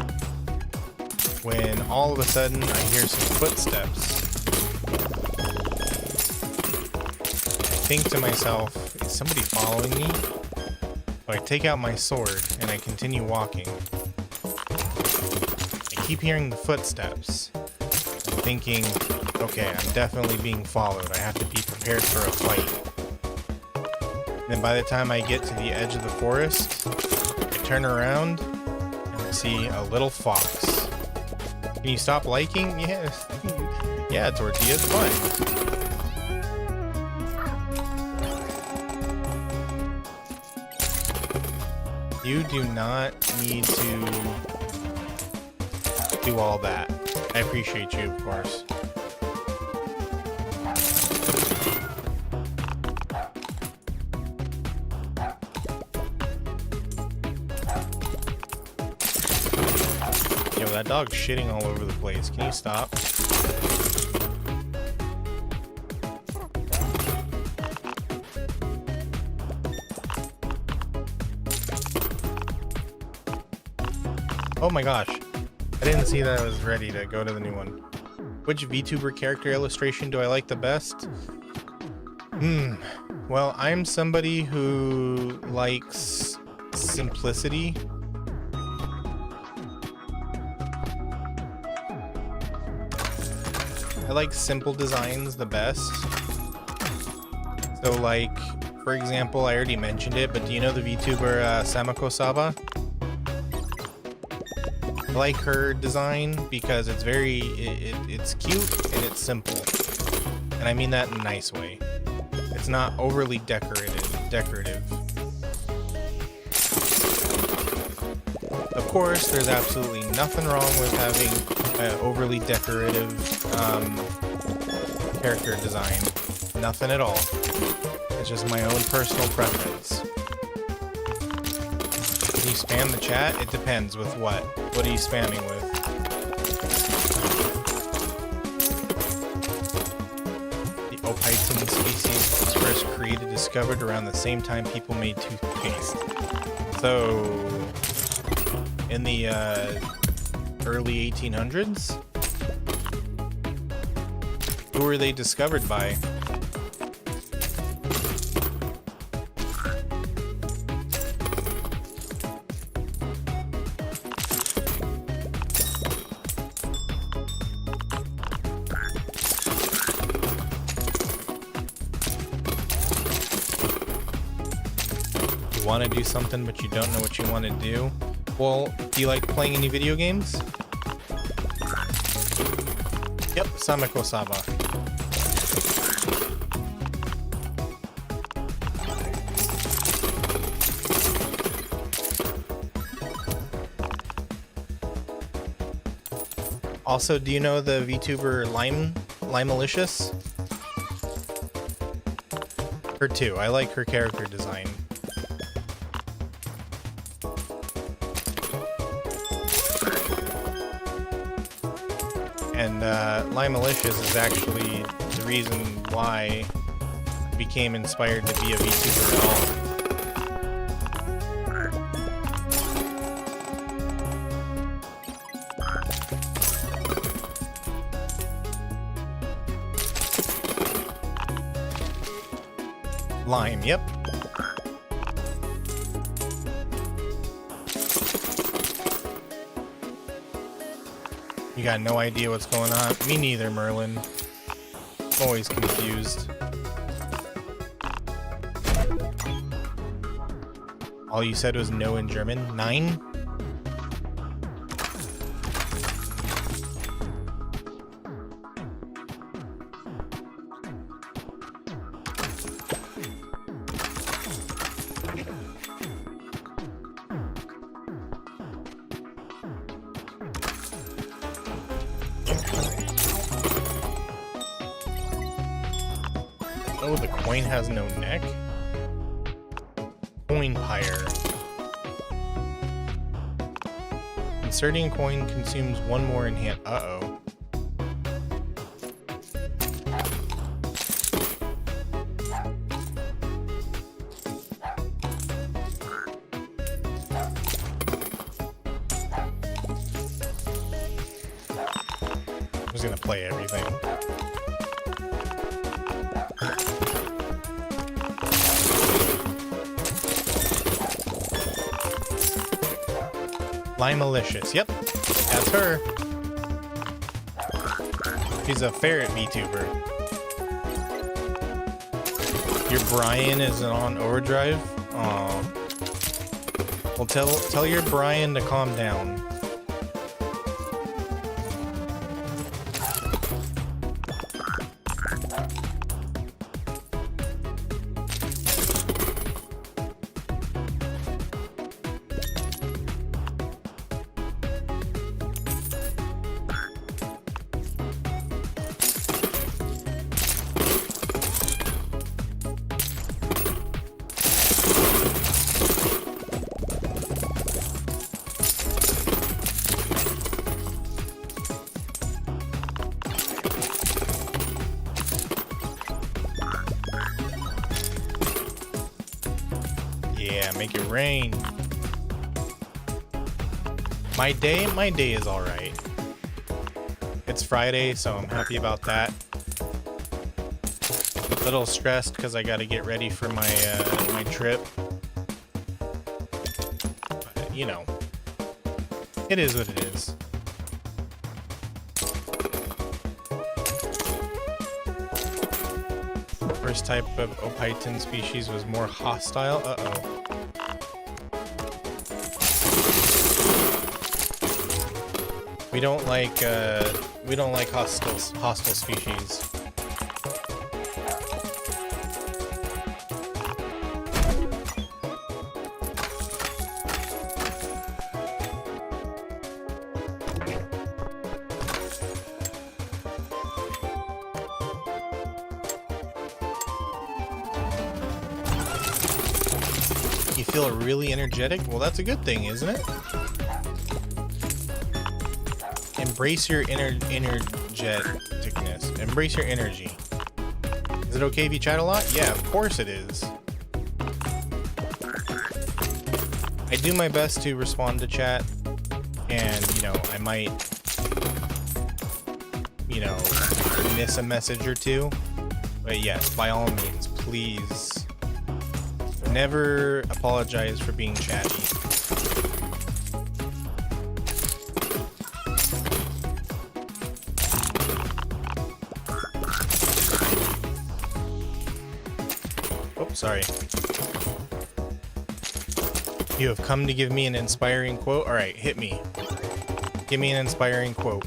when all of a sudden I hear some footsteps. I think to myself, is somebody following me? So I take out my sword and I continue walking. keep hearing the footsteps. I'm thinking, okay, I'm definitely being followed. I have to be prepared for a fight. Then by the time I get to the edge of the forest, I turn around and I see a little fox. Can you stop liking? Yeah, yeah, Tortilla, it's fun. You do not need to do all that. I appreciate you, of course. Yo, that dog's shitting all over the place. Can you stop? Oh my gosh. I didn't see that I was ready to go to the new one. Which VTuber character illustration do I like the best? Well, I'm somebody who likes simplicity. I like simple designs the best. So like, for example, I already mentioned it, but do you know the VTuber Samako Saba? I like her design because it's very, it's cute and it's simple. And I mean that in a nice way. It's not overly decorative. Of course, there's absolutely nothing wrong with having overly decorative character design. Nothing at all. It's just my own personal preference. Can you spam the chat? It depends with what. What are you spamming with? The Ophiton species was first created, discovered around the same time people made toothpaste. So, in the early 1800s? Who were they discovered by? You want to do something but you don't know what you want to do? Well, do you like playing any video games? Yep, Samako Saba. Also, do you know the VTuber Limelicious? Her too. I like her character design. And Limelicious is actually the reason why I became inspired to be a VTuber at all. Lime, yep. You got no idea what's going on? Me neither, Merlin. I'm always confused. All you said was no in German? 9? Oh, the coin has no neck? Coin pyre. Inserting a coin consumes one more in hand. Uh-oh. I'm just gonna play everything. Lime Malicious. Yep, that's her. She's a ferret VTuber. Your Brian is on overdrive? Aw. Well, tell your Brian to calm down. Yeah, make it rain. My day is all right. It's Friday, so I'm happy about that. A little stressed because I got to get ready for my my trip. But, you know, it is what it is. First type of Ophiton species was more hostile. Uh-oh. We don't like hostile species. You feel really energetic? Well, that's a good thing, isn't it? Embrace your energeticness. Embrace your energy. Is it okay if you chat a lot? Yeah, of course it is. I do my best to respond to chat, and, you know, I might, you know, miss a message or two. But yes, by all means, please never apologize for being chatty. Sorry. You have come to give me an inspiring quote? Alright, hit me. Give me an inspiring quote.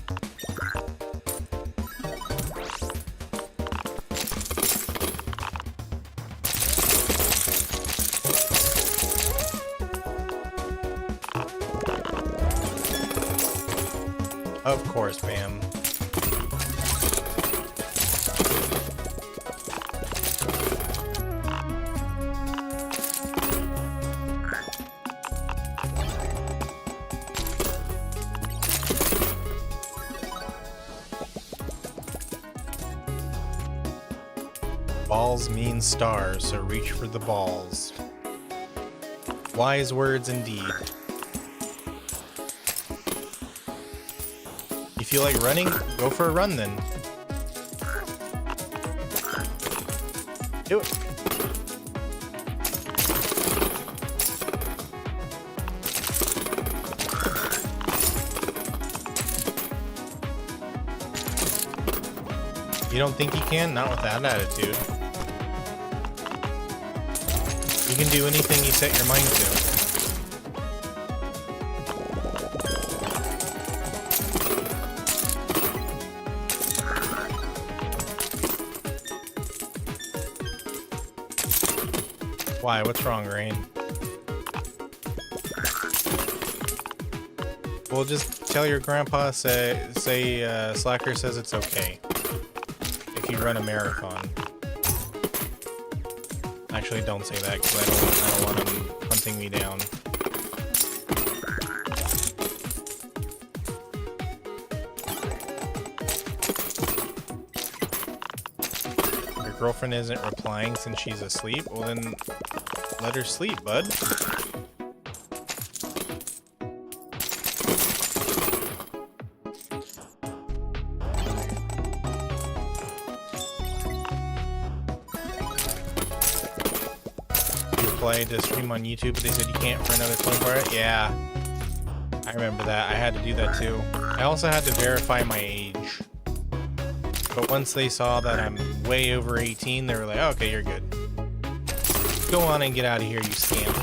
Of course, ma'am. Balls mean stars, so reach for the balls. Wise words indeed. You feel like running? Go for a run then. Do it. You don't think you can? Not with that attitude. You can do anything you set your mind to. Why? What's wrong, Rain? Well, just tell your grandpa, say Slacker says it's okay if you run a marathon. Actually, don't say that because I don't want him hunting me down. Your girlfriend isn't replying since she's asleep? Well then, let her sleep, bud. To stream on YouTube, but they said you can't for another 24 hours. Yeah. I remember that. I had to do that too. I also had to verify my age. But once they saw that I'm way over 18, they were like, oh, okay, you're good. Go on and get out of here, you scamp.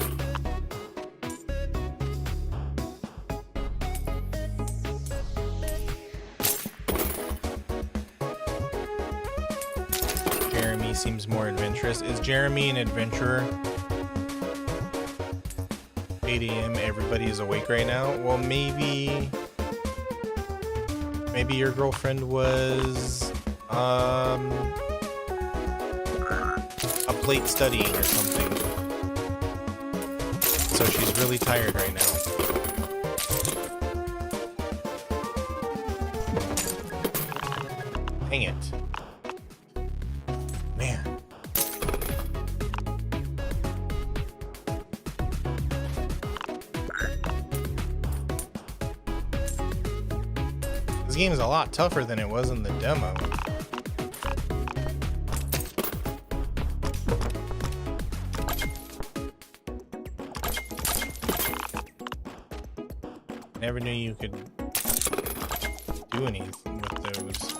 Jeremy seems more adventurous. Is Jeremy an adventurer? 8 a.m. Everybody is awake right now. Well, maybe your girlfriend was up late studying or something. So she's really tired right now. Dang it. Man. This game is a lot tougher than it was in the demo. Never knew you could do anything with those.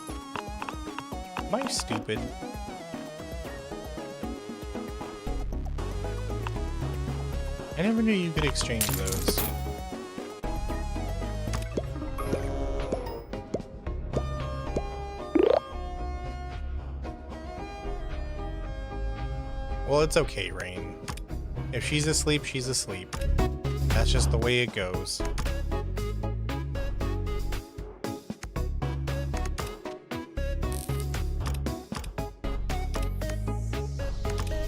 Am I stupid? I never knew you could exchange those. Well, it's okay, Rain. If she's asleep, she's asleep. That's just the way it goes.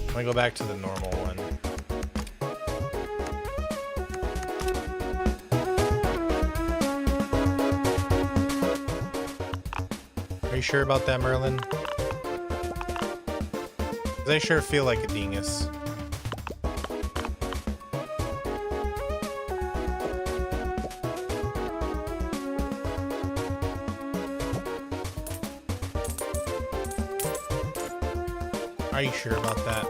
I'm gonna go back to the normal one. Are you sure about that, Merlin? 'Cause I sure feel like a dingus. Are you sure about that?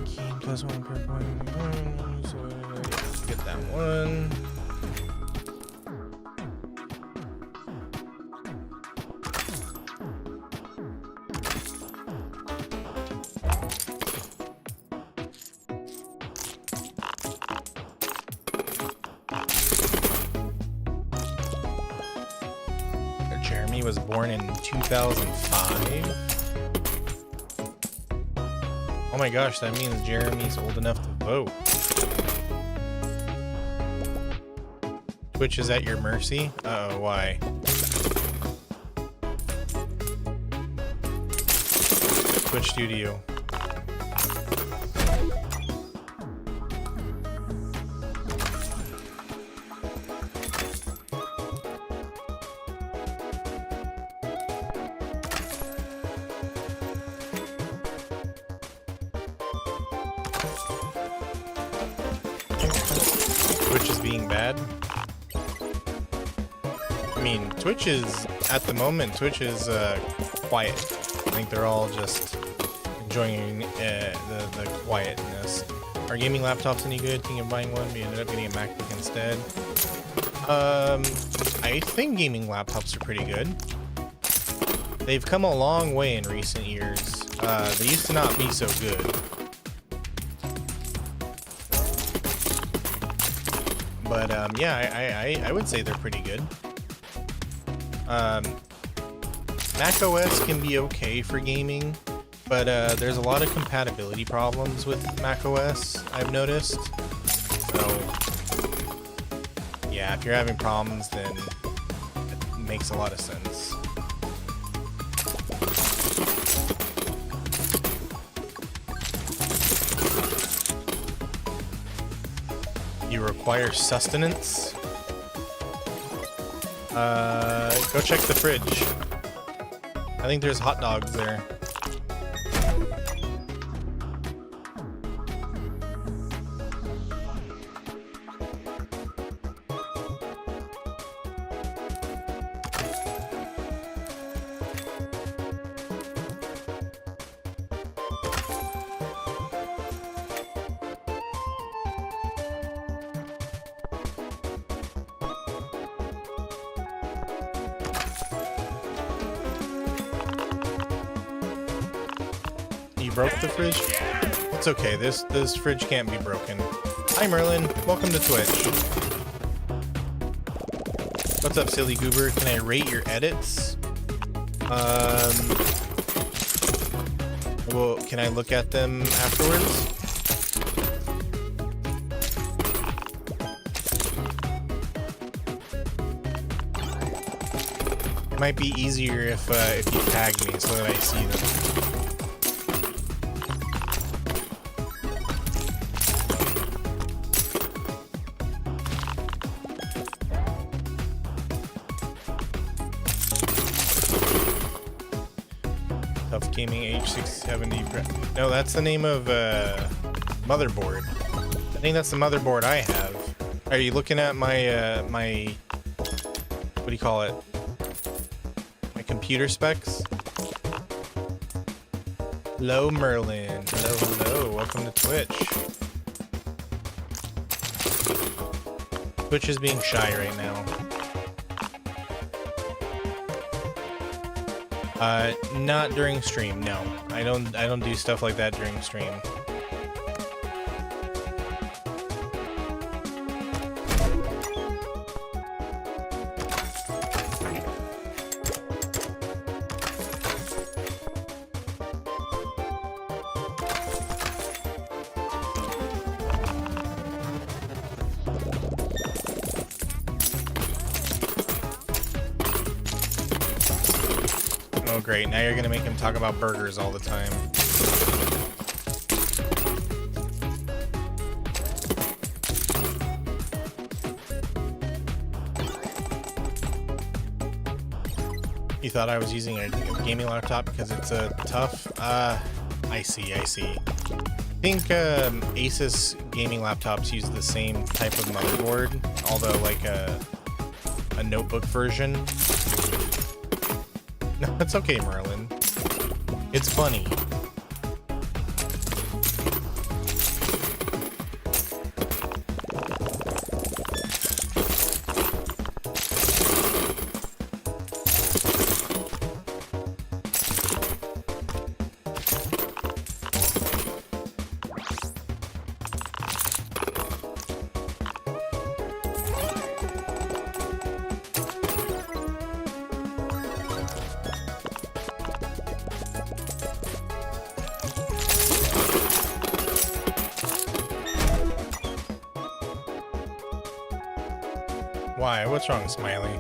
Game plus 1 per point. So yeah, get that one. Jeremy was born in 2005. Oh my gosh, that means Jeremy's old enough to vote. Twitch is at your mercy? Uh-oh, why? Twitch Studio. Twitch is being bad. I mean, Twitch is, at the moment, Twitch is quiet. I think they're all just enjoying the quietness. Are gaming laptops any good? Thinking of buying one, but you ended up getting a MacBook instead. I think gaming laptops are pretty good. They've come a long way in recent years. They used to not be so good. But yeah, I would say they're pretty good. Mac OS can be okay for gaming, but there's a lot of compatibility problems with Mac OS, I've noticed. So yeah, if you're having problems, then it makes a lot of sense. You require sustenance? Go check the fridge. I think there's hot dogs there. broke the fridge? It's okay. This fridge can't be broken. Hi Merlin, welcome to Twitch. What's up, silly goober? Can I rate your edits? Well, can I look at them afterwards? It might be easier if you tag me so that I see them. Tough Gaming H670. No, that's the name of motherboard. I think that's the motherboard I have. Are you looking at my my what do you call it? My computer specs? Hello Merlin. Hello. Welcome to Twitch. Twitch is being shy right now. Not during stream, no. I don't do stuff like that during stream. Oh great, now you're gonna make him talk about burgers all the time. You thought I was using a gaming laptop because it's tough? I see. I think Asus gaming laptops use the same type of motherboard, although like a notebook version. No, it's okay, Merlin. It's funny. Why? What's wrong, Smiley?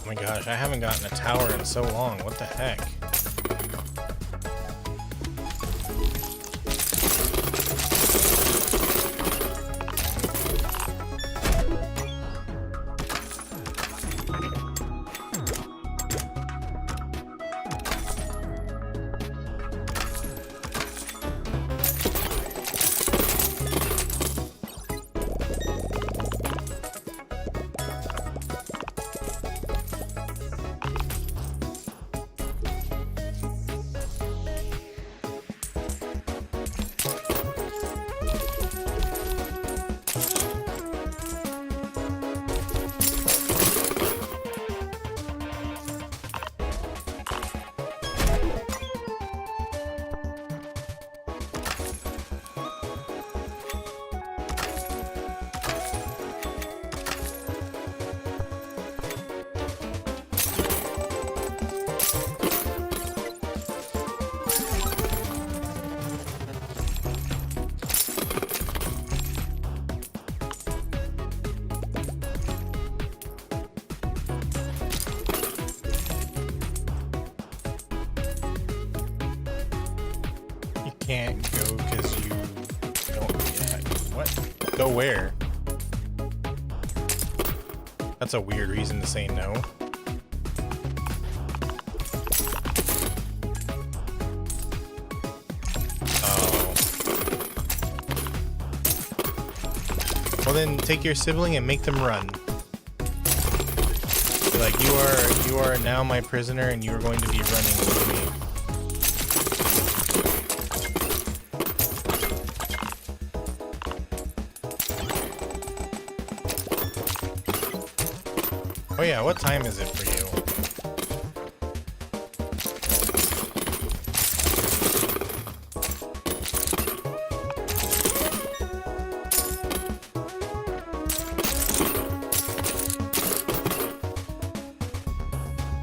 Oh my gosh, I haven't gotten a tower in so long. What the heck? Can't go because you don't. Yeah, what? Go where? That's a weird reason to say no. Well, then take your sibling and make them run. Be like, you are now my prisoner, and you are going to be running with me. Oh yeah, what time is it for you?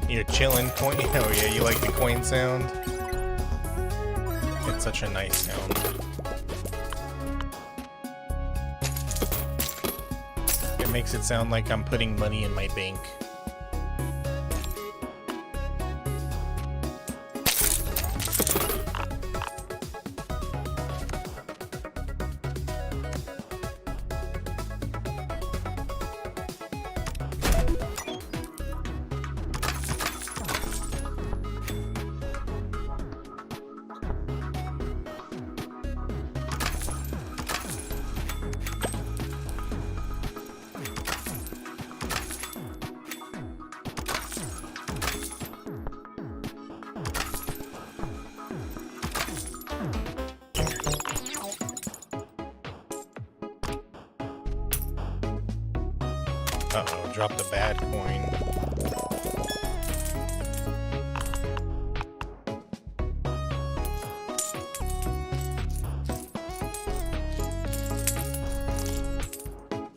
You're chilling, coin. Oh yeah, you like the coin sound? It's such a nice sound. It makes it sound like I'm putting money in my bank. Uh-oh, dropped a bad coin.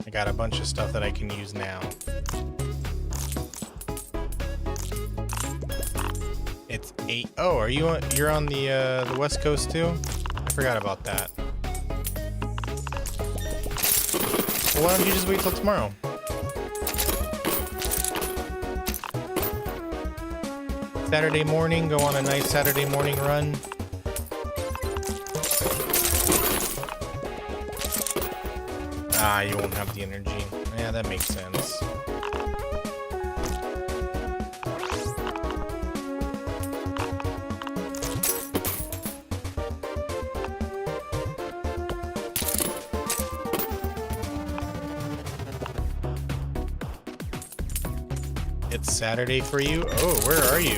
I got a bunch of stuff that I can use now. It's 8. Oh, are you on? You're on the West Coast too? I forgot about that. Well, why don't you just wait till tomorrow? Saturday morning, go on a nice Saturday morning run. Ah, you won't have the energy. Yeah, that makes sense. It's Saturday for you? Oh, where are you?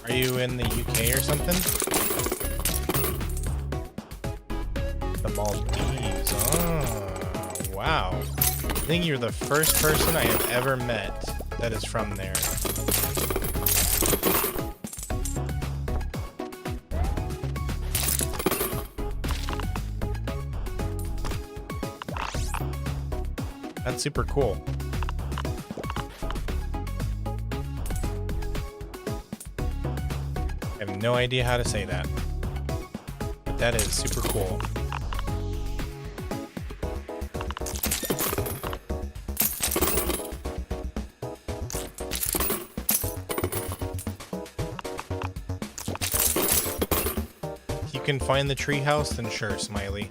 Are you in the UK or something? The Maldives. Oh, wow. I think you're the first person I have ever met that is from there. That's super cool. I have no idea how to say that, but that is super cool. If you can find the treehouse, then sure, Smiley.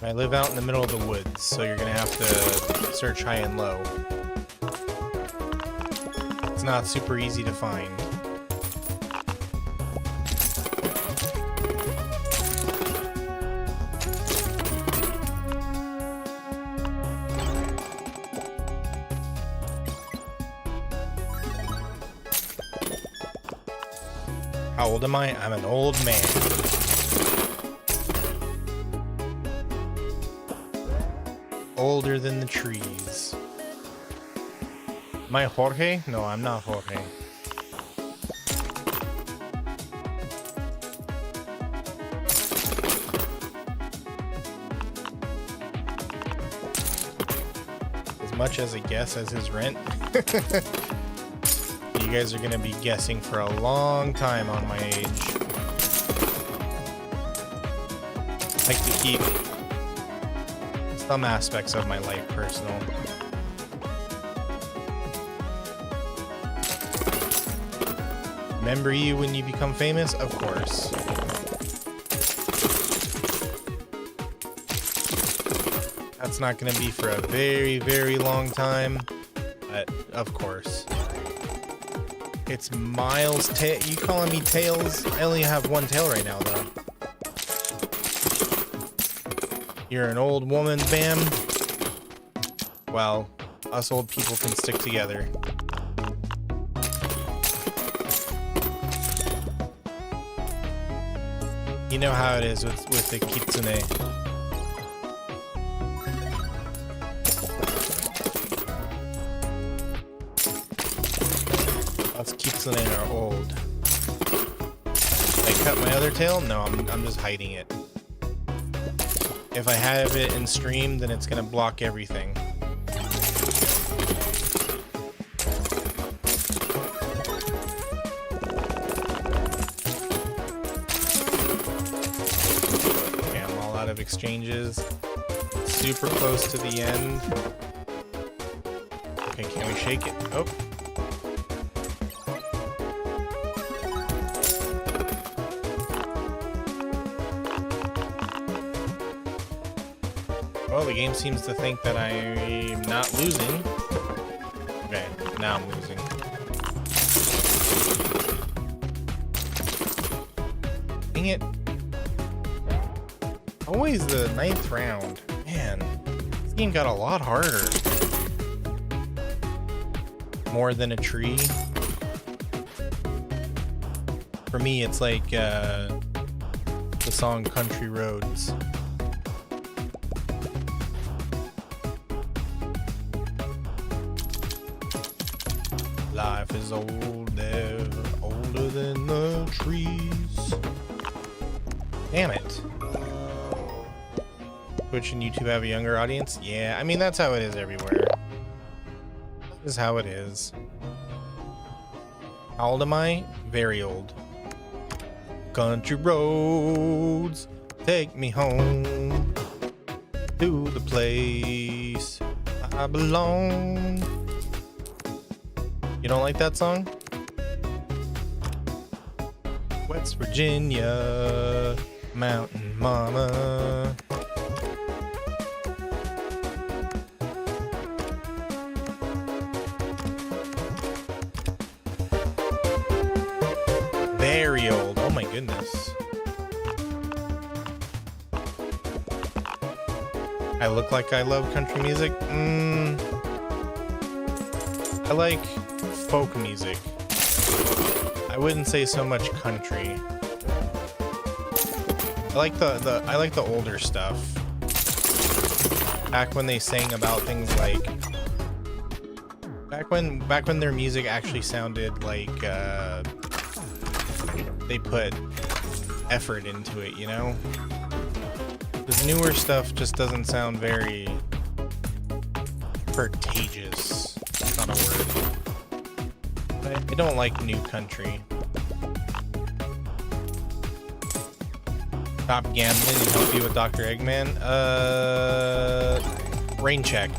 I live out in the middle of the woods, so you're gonna have to search high and low. It's not super easy to find. How old am I? I'm an old man. Older than the trees. Am I Jorge? No, I'm not Jorge. As much as a guess as his rent. You guys are gonna be guessing for a long time on my age. I like to keep some aspects of my life personal. Remember you when you become famous? Of course. That's not gonna be for a very, very long time, but of course. It's Miles. You calling me Tails? I only have one tail right now, though. You're an old woman, Bam. Well, us old people can stick together. You know how it is with the kitsune. Us kitsune are old. Did I cut my other tail? No, I'm just hiding it. If I have it in stream, then it's gonna block everything. Okay, I'm all out of exchanges. Super close to the end. Okay, can we shake it? Oh. Well, the game seems to think that I'm not losing. Okay, now I'm losing. Dang it. Always the 9th round. Man, this game got a lot harder. More than a tree. For me, it's like the song Country Roads. Life is older, older than the trees. Damn it. Twitch and YouTube have a younger audience? Yeah, I mean, that's how it is everywhere. This is how it is. How old am I? Very old. Country roads, take me home to the place I belong. You don't like that song? West Virginia, Mountain Mama. Very old. Oh my goodness. I look like I love country music? I like folk music. I wouldn't say so much country. I like the older stuff. Back when they sang about things like back when their music actually sounded like they put effort into it, you know? This newer stuff just doesn't sound very contagious. That's not a word. I don't like new country. Stop gambling and help you with Dr. Eggman. Rain check.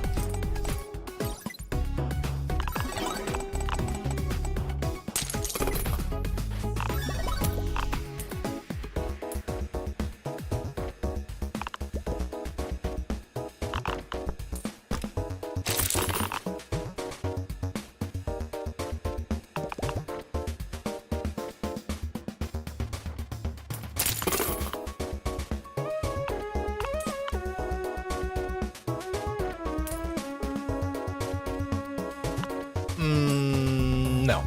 No.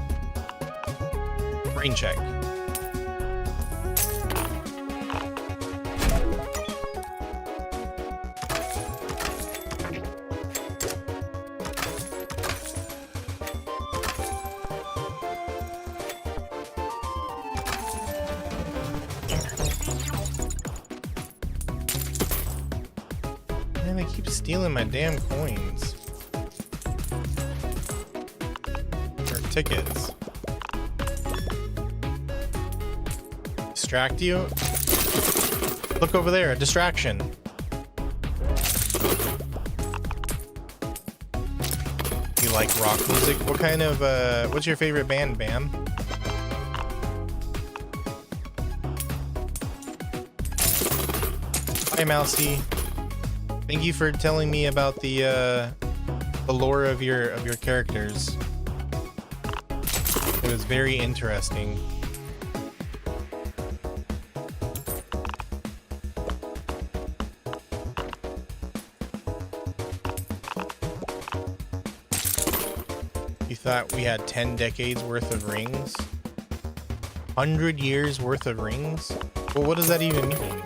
Rain check. Man, they keep stealing my damn coins. Tickets. Distract you? Look over there, a distraction. You like rock music? What kind of, what's your favorite band, Bam? Hi, Mousy. Thank you for telling me about the lore of your characters. It was very interesting. thought we had 10 decades worth of rings? 100 years worth of rings? Well, what does that even mean?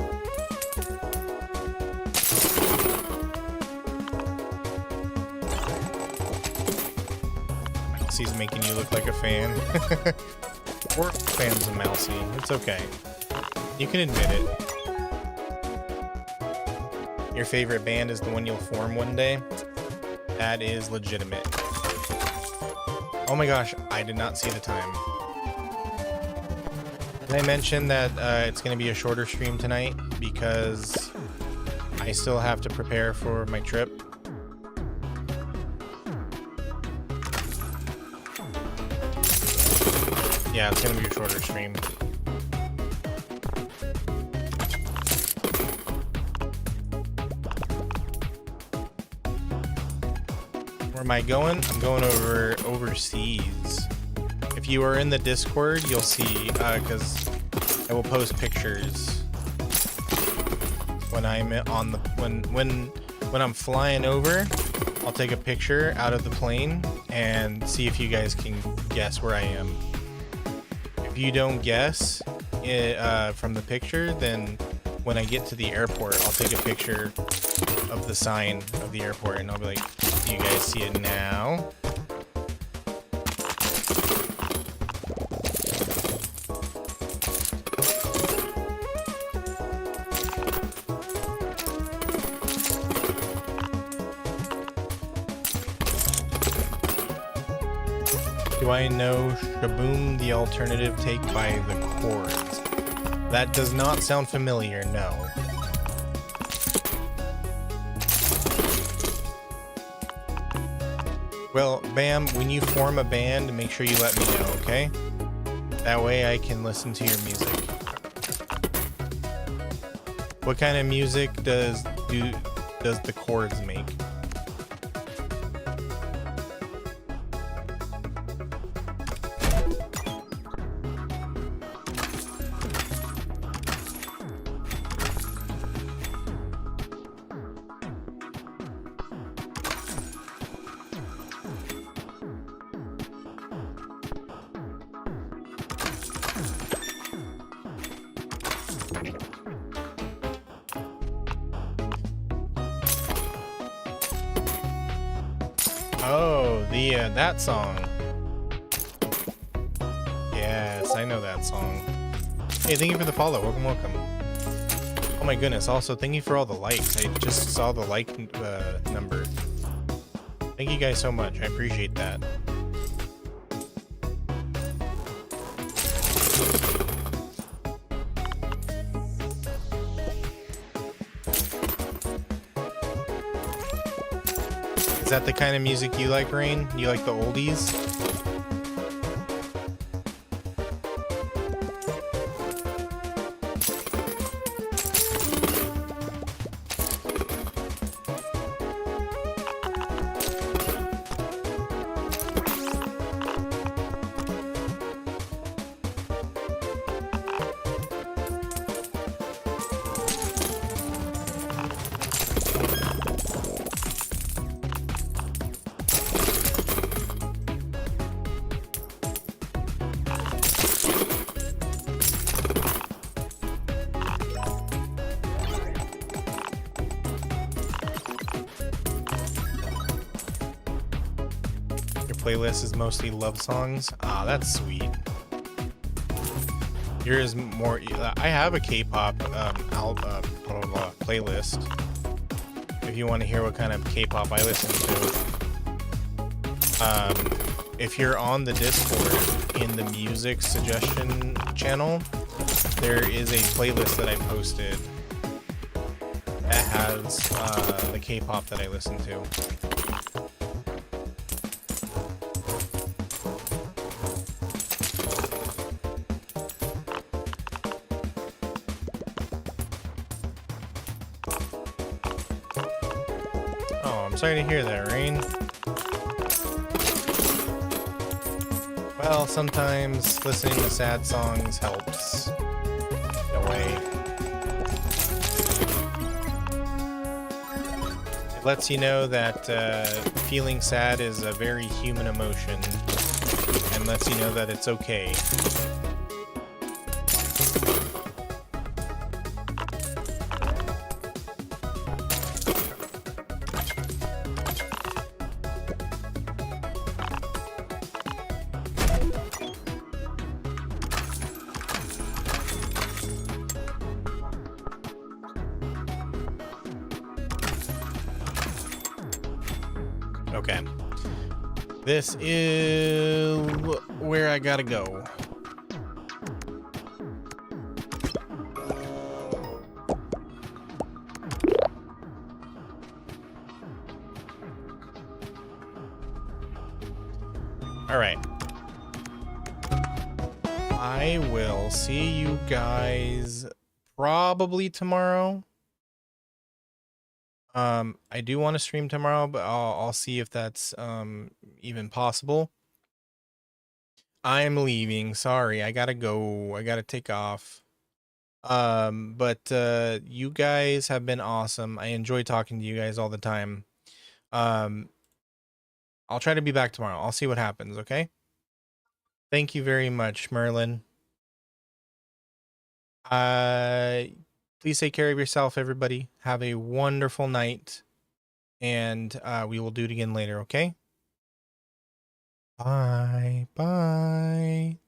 Mousie's making you look like a fan. We're fans of Mousy. It's okay. You can admit it. Your favorite band is the one you'll form one day? That is legitimate. Oh my gosh, I did not see the time. Did I mention that it's going to be a shorter stream tonight because I still have to prepare for my trip? Yeah, it's going to be a shorter stream. Where am I going? I'm going overseas. If you are in the Discord, you'll see, because I will post pictures when I'm on the when I'm flying over. I'll take a picture out of the plane and see if you guys can guess where I am. If you don't guess it, from the picture, then when I get to the airport, I'll take a picture of the sign of the airport and I'll be like, do you guys see it now? Do I know Shaboom, the alternative take by the chords? That does not sound familiar, no. Well, Bam, when you form a band, make sure you let me know, okay? That way I can listen to your music. What kind of music does the chords make? Oh, that song. Yes, I know that song. Hey, thank you for the follow. Welcome. Oh my goodness. Also, thank you for all the likes. I just saw the like number. Thank you guys so much. I appreciate that. Is that the kind of music you like, Rain? You like the oldies? Playlist is mostly love songs. Ah, that's sweet. Yours more. I have a K-pop playlist. If you want to hear what kind of K-pop I listen to, if you're on the Discord in the music suggestion channel, there is a playlist that I posted that has the K-pop that I listen to. I'm sorry to hear that, Rain. Well, sometimes listening to sad songs helps. In a way. It lets you know that feeling sad is a very human emotion. and lets you know that it's okay. Okay. This is where I gotta go. All right. I will see you guys probably tomorrow. I do want to stream tomorrow, but I'll see if that's even possible. I'm leaving. Sorry, I gotta go. I gotta take off. But you guys have been awesome. I enjoy talking to you guys all the time. Um, I'll try to be back tomorrow. I'll see what happens, okay? Thank you very much, Merlin. Uh, please take care of yourself, everybody. Have a wonderful night, and we will do it again later, okay? Bye. Bye.